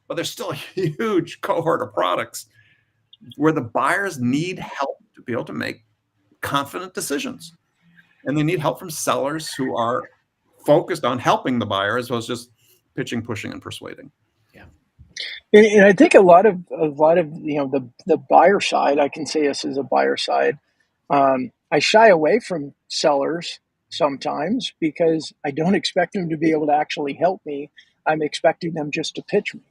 But there's still a huge cohort of products where the buyers need help to be able to make confident decisions. And they need help from sellers who are focused on helping the buyer as well as just pitching, pushing, and persuading.
Yeah. And I think a lot of the buyer side, I can say this as a buyer side, I shy away from sellers sometimes because I don't expect them to be able to actually help me. I'm expecting them just to pitch me.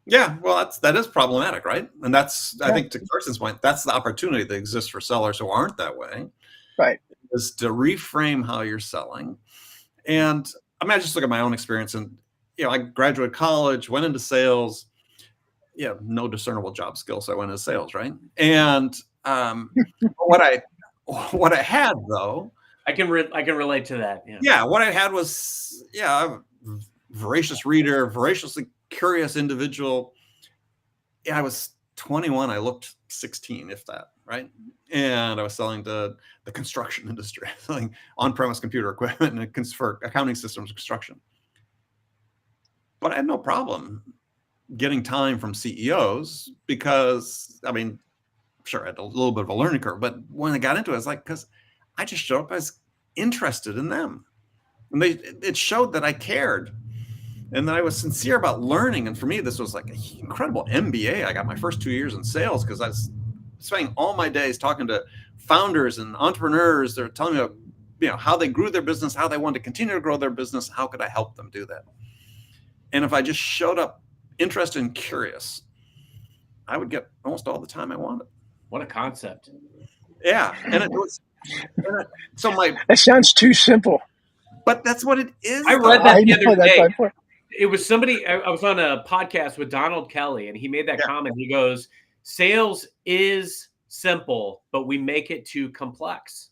Yeah, well, that is problematic, right? And that's, I think, to Carson's point, that's the opportunity that exists for sellers who aren't that way.
Right.
Is to reframe how you're selling. And I mean, I just look at my own experience, and I graduated college, went into sales. No discernible job skill, so I went into sales, right? And what I had though,
I can relate to that.
Yeah, what I had was a voracious reader, voraciously curious individual. I was 21. I looked 16, if that, right? And I was selling to the construction industry, selling on-premise computer equipment and for accounting systems construction. But I had no problem getting time from CEOs because, I mean, sure, I had a little bit of a learning curve, but when I got into it, I was like, because I just showed up as interested in them. And it showed that I cared and that I was sincere about learning. And for me, this was like an incredible MBA. I got my first 2 years in sales because I was spending all my days talking to founders and entrepreneurs. They're telling me, how they grew their business, how they wanted to continue to grow their business. How could I help them do that? And if I just showed up interested and curious, I would get almost all the time I wanted.
What a concept.
Yeah. And it was,
it sounds too simple.
But that's what it is.
I read that the other day. It was somebody, I was on a podcast with Donald Kelly, and he made that comment. He goes, sales is simple, but we make it too complex.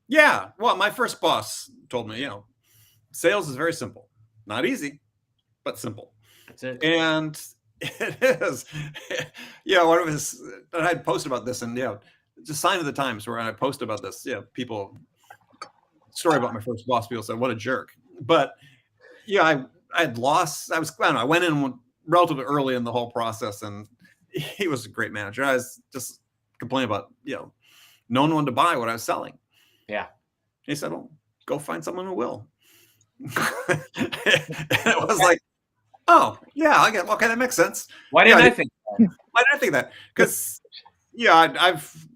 Yeah. Well, my first boss told me, sales is very simple. Not easy, but simple.
That's it.
And it is. One of his, and I posted about this, and just sign of the times where I posted about this. People, story about my first boss, people said, what a jerk. But I went in relatively early in the whole process, and he was a great manager. I was just complaining about, no one wanted to buy what I was selling.
Yeah.
He said, well, go find someone who will. And it was like, oh, yeah, okay, that makes sense.
Why didn't I think that?
Why did I think that? Because, I've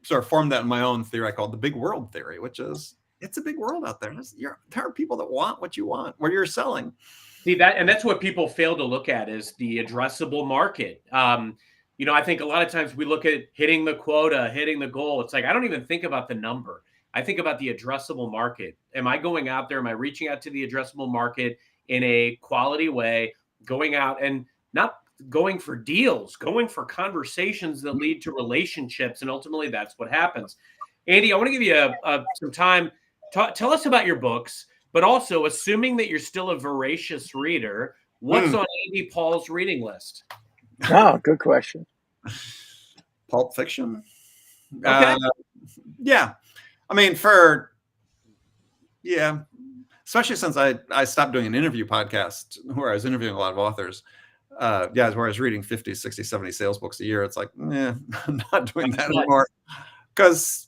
sort of formed that in my own theory I call it the big world theory, which is, it's a big world out there. There are people that want what you want, what you're selling.
See that, and that's what people fail to look at is the addressable market. I think a lot of times we look at hitting the quota, hitting the goal. It's like, I don't even think about the number. I think about the addressable market. Am I going out there? Am I reaching out to the addressable market in a quality way, going out and not going for deals, going for conversations that lead to relationships. And ultimately that's what happens. Andy, I want to give you some time. Tell us about your books, but also assuming that you're still a voracious reader, what's on Andy Paul's reading list?
Oh, good question.
Pulp Fiction.
Okay.
Yeah. I mean, especially since I stopped doing an interview podcast where I was interviewing a lot of authors. Where I was reading 50, 60, 70 sales books a year. It's like, I'm not doing that anymore. Because,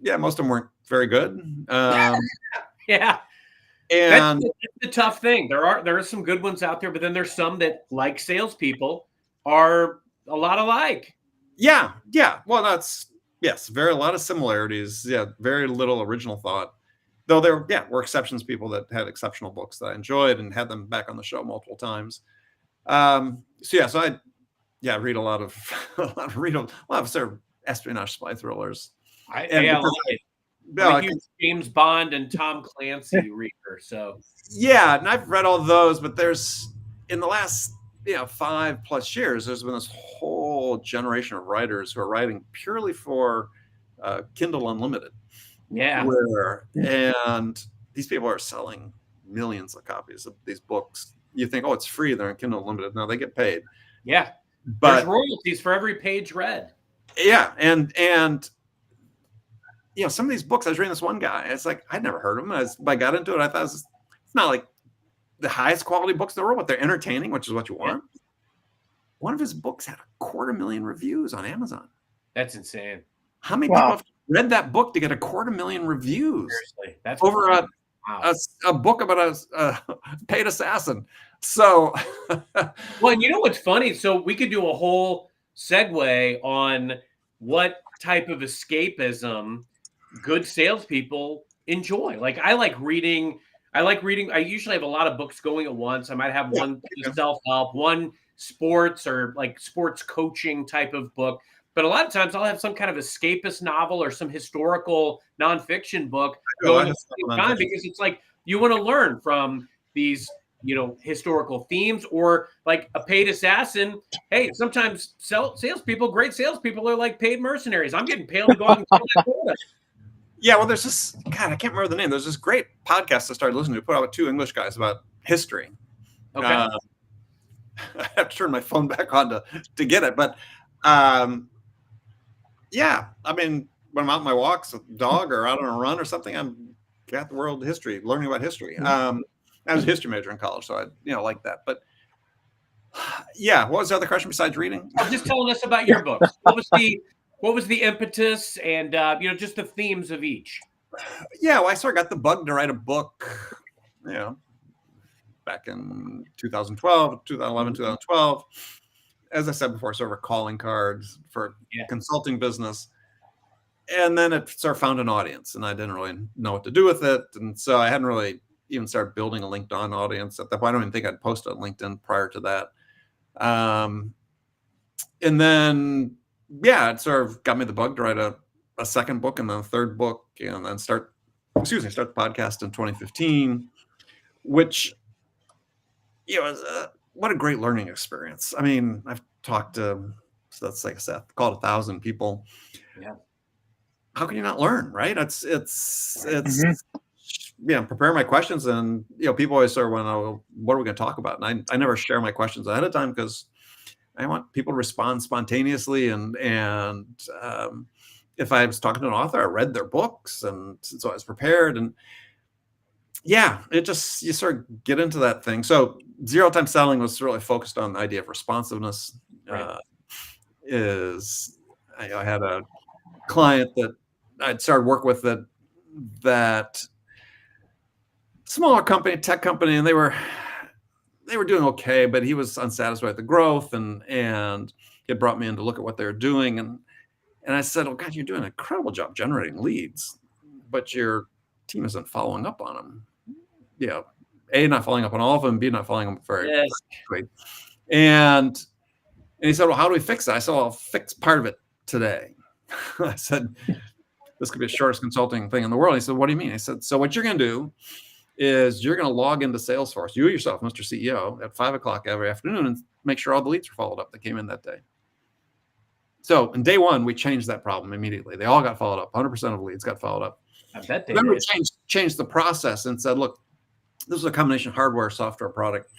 most of them weren't very good.
Yeah.
And
that's the tough thing. There are some good ones out there, but then there's some that, like salespeople, are a lot alike.
Yeah. Well, a lot of similarities. Yeah, very little original thought. Though there were exceptions, people that had exceptional books that I enjoyed and had them back on the show multiple times. So I read a lot of sort of espionage spy thrillers.
I like it. I'm a huge James Bond and Tom Clancy reader. So
and I've read all those, but there's in the last 5+ years, there's been this whole generation of writers who are writing purely for Kindle Unlimited.
Yeah.
And these people are selling millions of copies of these books. You think, oh, it's free. They're in Kindle Unlimited. No, they get paid.
Yeah.
But
there's royalties for every page read.
Yeah. And you know, some of these books, I was reading this one guy. It's like, I'd never heard of him. As I got into it, I thought it's not like the highest quality books in the world, but they're entertaining, which is what you want. Yeah. One of his books had 250,000 reviews on Amazon.
That's insane.
How many people have read that book to get 250,000 reviews?
Seriously, that's
over a book about a paid assassin. So,
well, and you know what's funny? So we could do a whole segue on what type of escapism good salespeople enjoy. Like I like reading. I usually have a lot of books going at once. I might have one self-help, one sports or like sports coaching type of book. But a lot of times I'll have some kind of escapist novel or some historical nonfiction book going at the same time, because it's like you want to learn from these, you know, historical themes, or like a paid assassin. Hey, sometimes salespeople, great salespeople, are like paid mercenaries. I'm getting paid to go out and sell that quota.
Yeah, well, there's this, God, I can't remember the name. There's this great podcast I started listening to, put out with 2 English guys about history.
Okay.
I have to turn my phone back on to get it. But yeah, I mean, when I'm out on my walks with a dog or out on a run or something, I'm got the world history, learning about history. I was a history major in college, so I like that. But yeah, what was the other question besides reading?
Just telling us about your books. What was the impetus and just the themes of each?
Yeah, well, I sort of got the bug to write a book, back in 2011, 2012. As I said before, sort of a calling card for consulting business. And then it sort of found an audience, and I didn't really know what to do with it. And so I hadn't really even started building a LinkedIn audience at that point. I don't even think I'd posted on LinkedIn prior to that. And then, it sort of got me the bug to write a second book, and then a third book, and then start the podcast in 2015, which, what a great learning experience. I mean, I've talked to, so that's like I said, called 1,000 people.
Yeah.
How can you not learn, right? It's prepare my questions, and people always sort of want to know, what are we going to talk about? And I never share my questions ahead of time, because I want people to respond spontaneously. And if I was talking to an author, I read their books, and so I was prepared. And it just, you sort of get into that thing. So Zero Time Selling was really focused on the idea of responsiveness.
Right.
I had a client that I'd started work with that smaller company, tech company, and they were doing okay, but he was unsatisfied with the growth, and he had brought me in to look at what they were doing, and I said, "Oh God, you're doing an incredible job generating leads, but your team isn't following up on them. A, not following up on all of them, B, not following up very quickly." And he said, "Well, how do we fix that?" I said, "Well, I'll fix part of it today." I said, "This could be the shortest consulting thing in the world." He said, "What do you mean?" I said, "So what you're going to do is you're going to log into Salesforce, you yourself, Mr. CEO, at 5:00 every afternoon, and make sure all the leads are followed up that came in that day." So in day one, we changed that problem immediately. They all got followed up. 100% of leads got followed up.
I bet they
then
did.
we changed the process and said, "Look, this is a combination hardware, software product."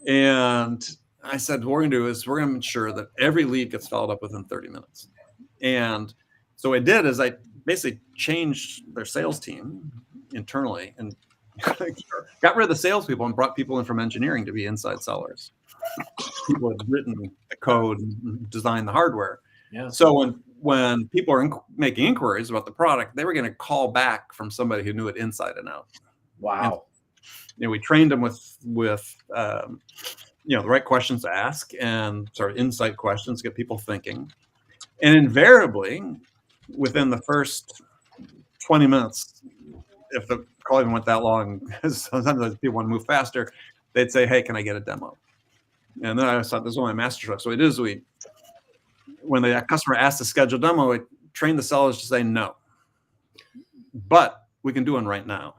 And I said, what we're going to do is we're going to ensure that every lead gets followed up within 30 minutes. And so what I did is I basically changed their sales team internally and got rid of the salespeople and brought people in from engineering to be inside sellers. People had written the code and designed the hardware.
Yeah.
So when people are making inquiries about the product, they were going to call back from somebody who knew it inside and out.
Wow.
And we trained them with the right questions to ask and sort of insight questions to get people thinking. And invariably, within the first 20 minutes, if the call even went that long, sometimes people want to move faster, they'd say, "Hey, can I get a demo?" And then I thought, this is my master stroke. So it is, when the customer asks to schedule a demo, we train the sellers to say no. But we can do one right now.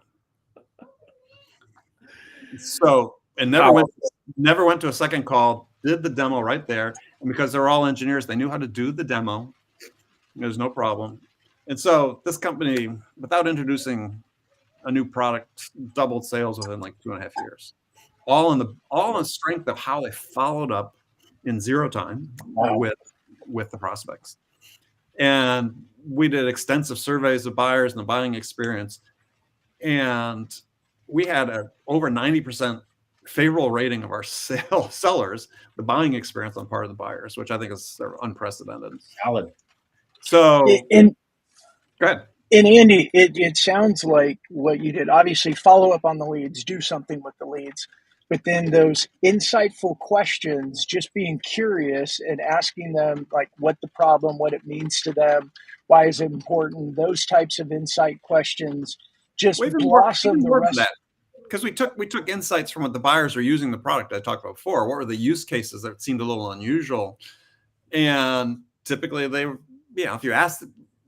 So it never went to a second call, did the demo right there. And because they're all engineers, they knew how to do the demo. There's no problem. And so this company, without introducing a new product doubled sales within like 2.5 years, all in the strength of how they followed up in zero time with the prospects. And we did extensive surveys of buyers and the buying experience, and we had a over 90% favorable rating of our sellers, the buying experience on part of the buyers, which I think is unprecedented.
Solid.
So,
And
go ahead.
And Andy, it sounds like what you did, obviously follow up on the leads, do something with the leads, but then those insightful questions, just being curious and asking them like what the problem, what it means to them, why is it important, those types of insight questions just blossom the rest.
Because we took insights from what the buyers are using the product I talked about before. What were the use cases that seemed a little unusual? And typically they, if you ask,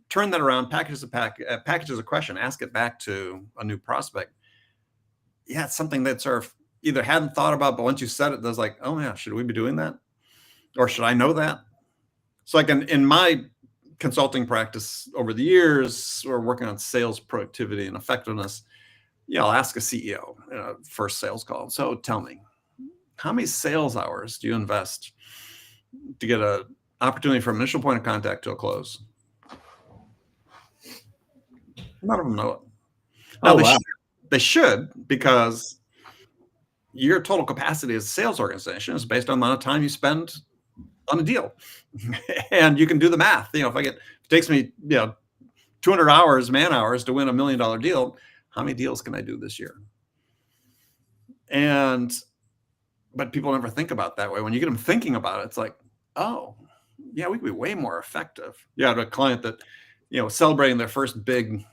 turn that around, package as a question, ask it back to a new prospect. Yeah, it's something that sort of either hadn't thought about, but once you said it, there's like, oh yeah, should we be doing that? Or should I know that? So like in my consulting practice over the years, we're working on sales productivity and effectiveness. I'll ask a CEO in a first sales call. So tell me, how many sales hours do you invest to get an opportunity from initial point of contact to a close? None of them know it. Now, they should, because your total capacity as a sales organization is based on the amount of time you spend on a deal. And you can do the math. If it takes me 200 hours, man hours to win $1 million deal, how many deals can I do this year? But people never think about it that way. When you get them thinking about it, it's like, oh, yeah, we could be way more effective. I had a client that, celebrating their first big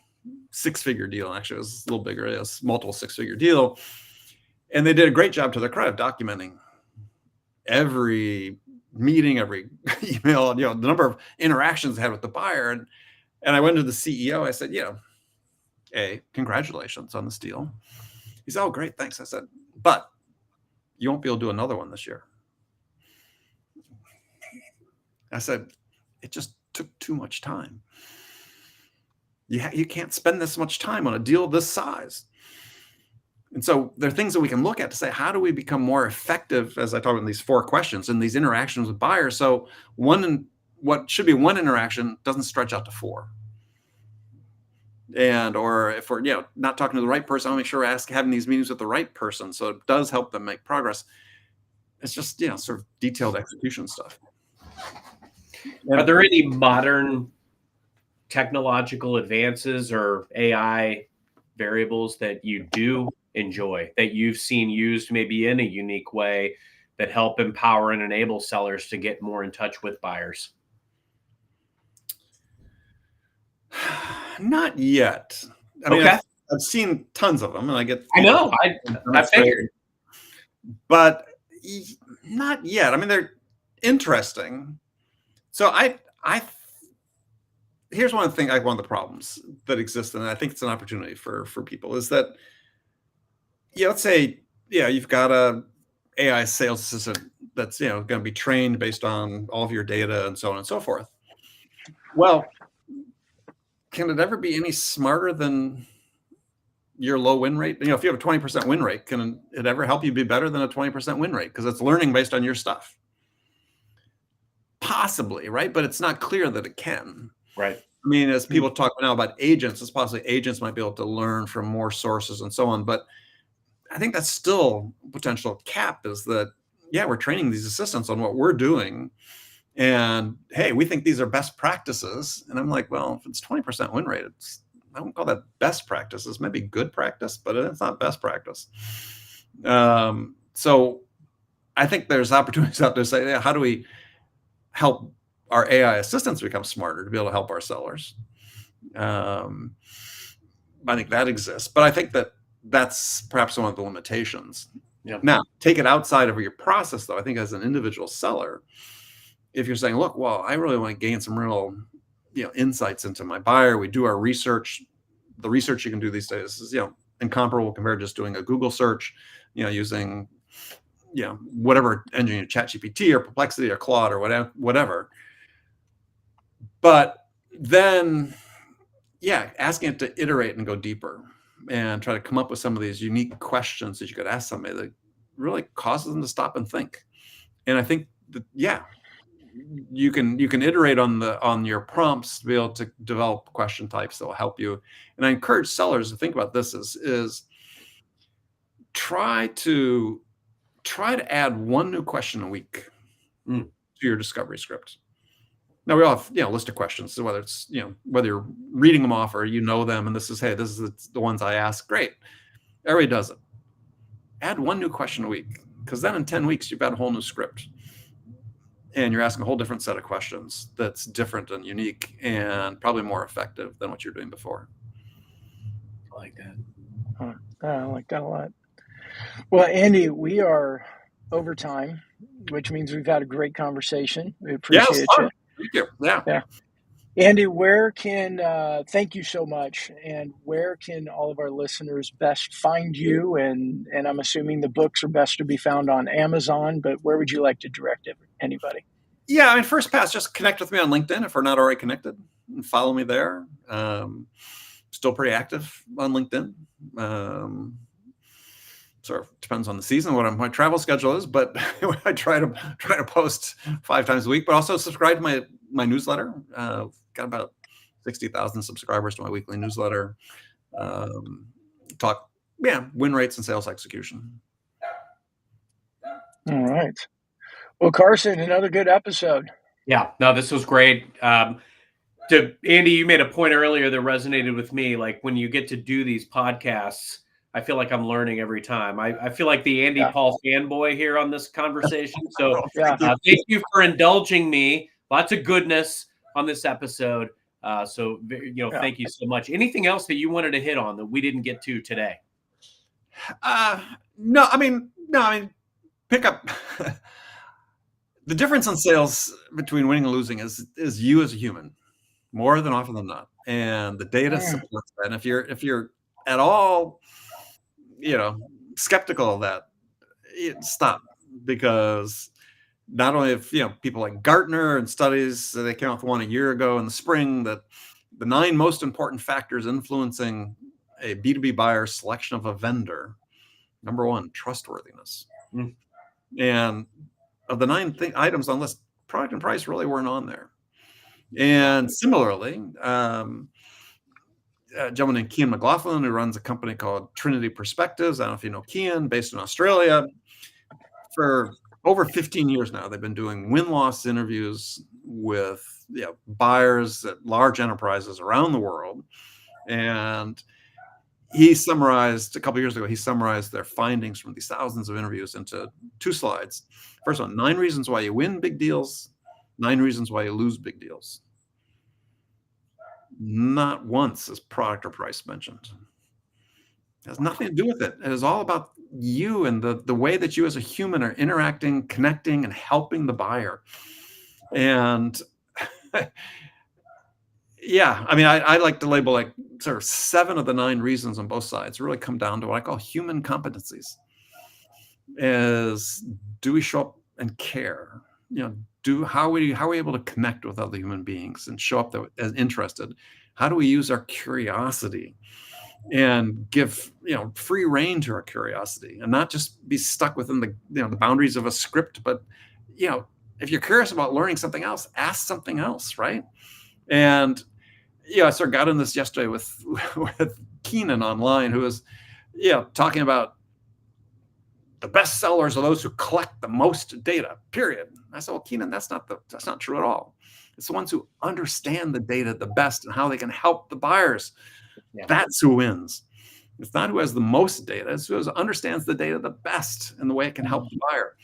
6-figure deal. Actually, it was a little bigger. It was multiple 6-figure deal. And they did a great job to their credit documenting every meeting, every email, the number of interactions they had with the buyer. And I went to the CEO. I said, hey, congratulations on this deal. He said, oh, great, thanks. I said, but you won't be able to do another one this year. I said, it just took too much time. You can't spend this much time on a deal this size. And so there are things that we can look at to say, how do we become more effective, as I talk about in these 4 questions and these interactions with buyers? So what should be one interaction doesn't stretch out to 4. Or if we're not talking to the right person, I'll make sure we're having these meetings with the right person, so it does help them make progress. It's just sort of detailed execution stuff.
Are there any modern technological advances or AI variables that you do enjoy, that you've seen used maybe in a unique way, that help empower and enable sellers to get more in touch with buyers?
Not yet. I mean, I've seen tons of them, and I
know. I figured,
but not yet. I mean, they're interesting. So here's one of the problems that exist, and I think it's an opportunity for people, is that let's say you've got a AI sales assistant that's going to be trained based on all of your data and so on and so forth. Well, can it ever be any smarter than your low win rate? If you have a 20% win rate, can it ever help you be better than a 20% win rate? Because it's learning based on your stuff. Possibly, right? But it's not clear that it can.
Right.
I mean, as people talk now about agents, it's possibly agents might be able to learn from more sources and so on. But I think that's still a potential cap, is that, we're training these assistants on what we're doing. And hey, we think these are best practices. And I'm like, well, if it's 20% win rate, I won't call that best practices, maybe good practice, but it's not best practice. So I think there's opportunities out there to say, how do we help our AI assistants become smarter to be able to help our sellers? I think that exists, but I think that's perhaps one of the limitations. Now, take it outside of your process, though. I think as an individual seller, if you're saying, look, well, I really want to gain some real, insights into my buyer, we do our research. The research you can do these days is, incomparable compared to just doing a Google search, using, whatever engine, ChatGPT or Perplexity or Claude or whatever. But then, asking it to iterate and go deeper. and try to come up with some of these unique questions that you could ask somebody that really causes them to stop and think. And I think that, yeah, you can iterate on your prompts to be able to develop question types that will help you. And I encourage sellers to think about this is try to add one new question a week to your discovery script. Now we all have, a list of questions. So whether it's, whether you're reading them off or them, and this is the ones I ask. Great. Everybody does it. Add one new question a week, because then in 10 weeks, you've got a whole new script. And you're asking a whole different set of questions that's different and unique and probably more effective than what you're doing before.
I like that.
I like that a lot. Well, Andy, we are over time, which means we've had a great conversation. We appreciate you.
Thank you. Yeah.
Andy, where can, thank you so much. And where can all of our listeners best find you? And I'm assuming the books are best to be found on Amazon, but where would you like to direct anybody?
Yeah, first pass, just connect with me on LinkedIn if we're not already connected, and follow me there. Still pretty active on LinkedIn. Sort of depends on the season, what my travel schedule is, but I try to post 5 times a week, but also subscribe to my newsletter. Got about 60,000 subscribers to my weekly newsletter. Talk win rates and sales execution.
All right. Well, Carson, another good episode.
Yeah, no, this was great. Andy, you made a point earlier that resonated with me. Like when you get to do these podcasts, I feel like I'm learning every time. I feel like the Andy Paul fanboy here on this conversation. So thank you for indulging me. Lots of goodness on this episode. Thank you so much. Anything else that you wanted to hit on that we didn't get to today?
No, pick up. The difference in sales between winning and losing is you as a human, more than often than not, and the data supports that. And if you're at all, skeptical of that, stop, because not only have people like Gartner and studies, they came out with one a year ago in the spring, that the 9 most important factors influencing a B2B buyer's selection of a vendor. Number 1, trustworthiness. And of the 9 items on the list, product and price really weren't on there. And similarly, a gentleman named Kian McLaughlin, who runs a company called Trinity Perspectives. I don't know if you know Kian, based in Australia. For over 15 years now, they've been doing win-loss interviews with buyers at large enterprises around the world. And he summarized, a couple of years ago, their findings from these thousands of interviews into 2 slides. First one, 9 reasons why you win big deals, 9 reasons why you lose big deals. Not once is product or price mentioned. It has nothing to do with it. It is all about you and the way that you as a human are interacting, connecting, and helping the buyer. And I like to label like sort of 7 of the 9 reasons on both sides really come down to what I call human competencies. Is, do we show up and care? How are we able to connect with other human beings and show up as interested? How do we use our curiosity and give free rein to our curiosity, and not just be stuck within the boundaries of a script, but if you're curious about learning something else, ask something else, right? And I sort of got in this yesterday with Keenan online, who was talking about the best sellers are those who collect the most data, period. I said, well, Keenan, that's not true at all. It's the ones who understand the data the best and how they can help the buyers. Yeah. That's who wins. It's not who has the most data, it's who understands the data the best and the way it can help the buyer.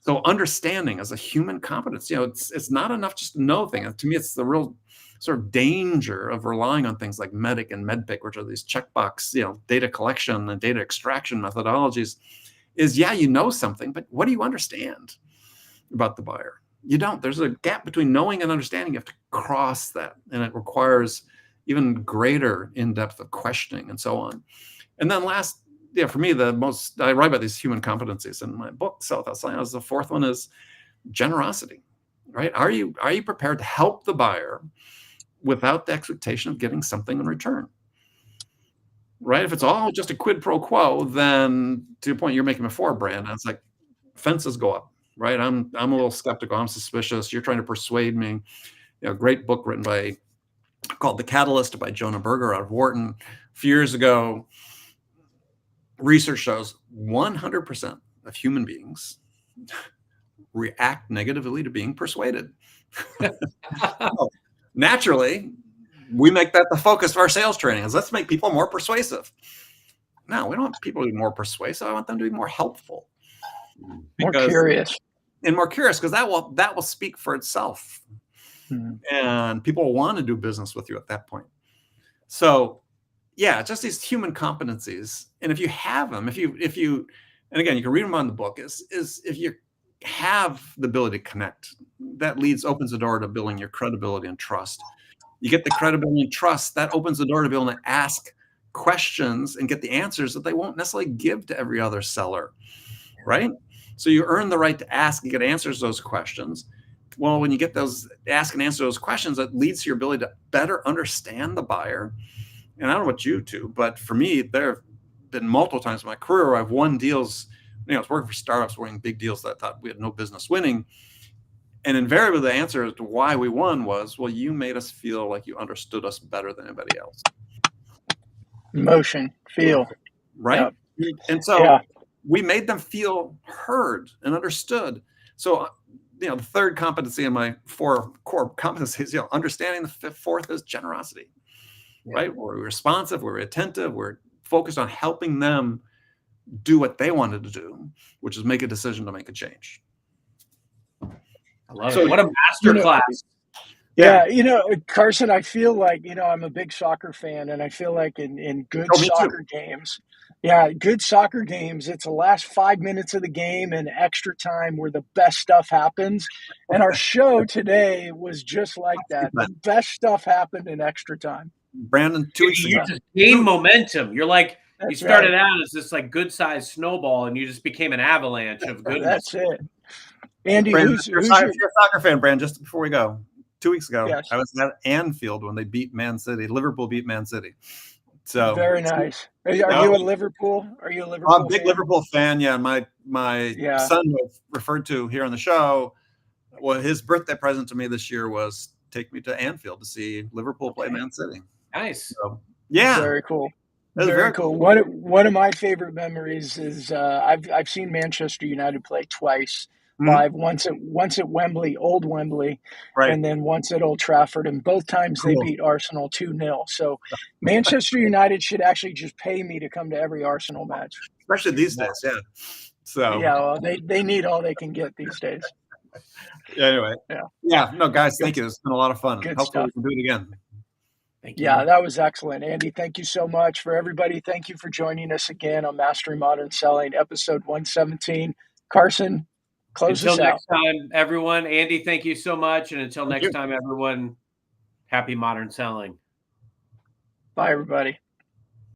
So understanding as a human competence, it's not enough just to know things. To me, it's the real sort of danger of relying on things like MEDDIC and MEDDPICC, which are these checkbox, data collection and data extraction methodologies. Is you know something, but what do you understand about the buyer? You don't. There's a gap between knowing and understanding. You have to cross that, and it requires even greater in-depth of questioning and so on. And then last, for me, I write about these human competencies in my book, Sell Without Selling. The 4th one is generosity, right? Are you prepared to help the buyer without the expectation of getting something in return? right? If it's all just a quid pro quo, then to your point, you're making before a brand. And it's like fences go up, right? I'm a little skeptical. I'm suspicious. You're trying to persuade me. Great book written called The Catalyst by Jonah Berger out of Wharton a few years ago. Research shows 100% of human beings react negatively to being persuaded. Naturally, we make that the focus of our sales training is let's make people more persuasive. No, we don't want people to be more persuasive. I want them to be more helpful.
More curious.
And more curious, because that will speak for itself. And people will want to do business with you at that point. So yeah, just these human competencies. And if you have them, if you, and again, you can read them on the book, is if you have the ability to connect, that opens the door to building your credibility and trust. You get the credibility and trust, that opens the door to be able to ask questions and get the answers that they won't necessarily give to every other seller, right? So you earn the right to ask and get answers to those questions. Well, when you get those, ask and answer those questions, that leads to your ability to better understand the buyer. And I don't know about you two, but for me, there have been multiple times in my career where I've won deals. I was working for startups, winning big deals that I thought we had no business winning. And invariably, the answer as to why we won was, well, you made us feel like you understood us better than anybody else.
Emotion, feel.
Right? Yep. And so we made them feel heard and understood. So, the third competency in my 4 core competencies, understanding. The fourth is generosity. Right? We're responsive, we're attentive, we're focused on helping them do what they wanted to do, which is make a decision to make a change.
I love it. What a master class.
Yeah, Carson, I feel like, I'm a big soccer fan, and I feel like in good soccer games, good soccer games, it's the last 5 minutes of the game and extra time where the best stuff happens. And our show today was just like that. The best stuff happened in extra time.
Brandon, 2 weeks ago.
You just gained momentum. You're like, you started out as this like good sized snowball, and you just became an avalanche of goodness.
That's it. Andy,
Brandon, if you're a soccer fan, Brandon, just before we go, 2 weeks ago, I was at Anfield when they beat Man City. Liverpool beat Man City. So
very nice. Are you a Liverpool? I'm a
big Liverpool fan. Yeah, my son was referred to here on the show. Well, his birthday present to me this year was take me to Anfield to see Liverpool play Man City.
Nice.
So, yeah.
Very cool. Very cool. One of my favorite memories is I've seen Manchester United play twice live. Once at Wembley, old Wembley, and then once at Old Trafford. And both times they beat Arsenal 2-0. So Manchester United should actually just pay me to come to every Arsenal match.
Especially these days, yeah. So
well, they need all they can get these days.
Anyway. No, guys, thank you. It's been a lot of fun. Hopefully we can do it again.
Thank you.
Yeah, that was excellent. Andy, thank you so much. For everybody, thank you for joining us again on Mastering Modern Selling, episode 117. Carson, close us out.
Until next time, everyone. Andy, thank you so much. And until next time, everyone, happy modern selling.
Bye, everybody.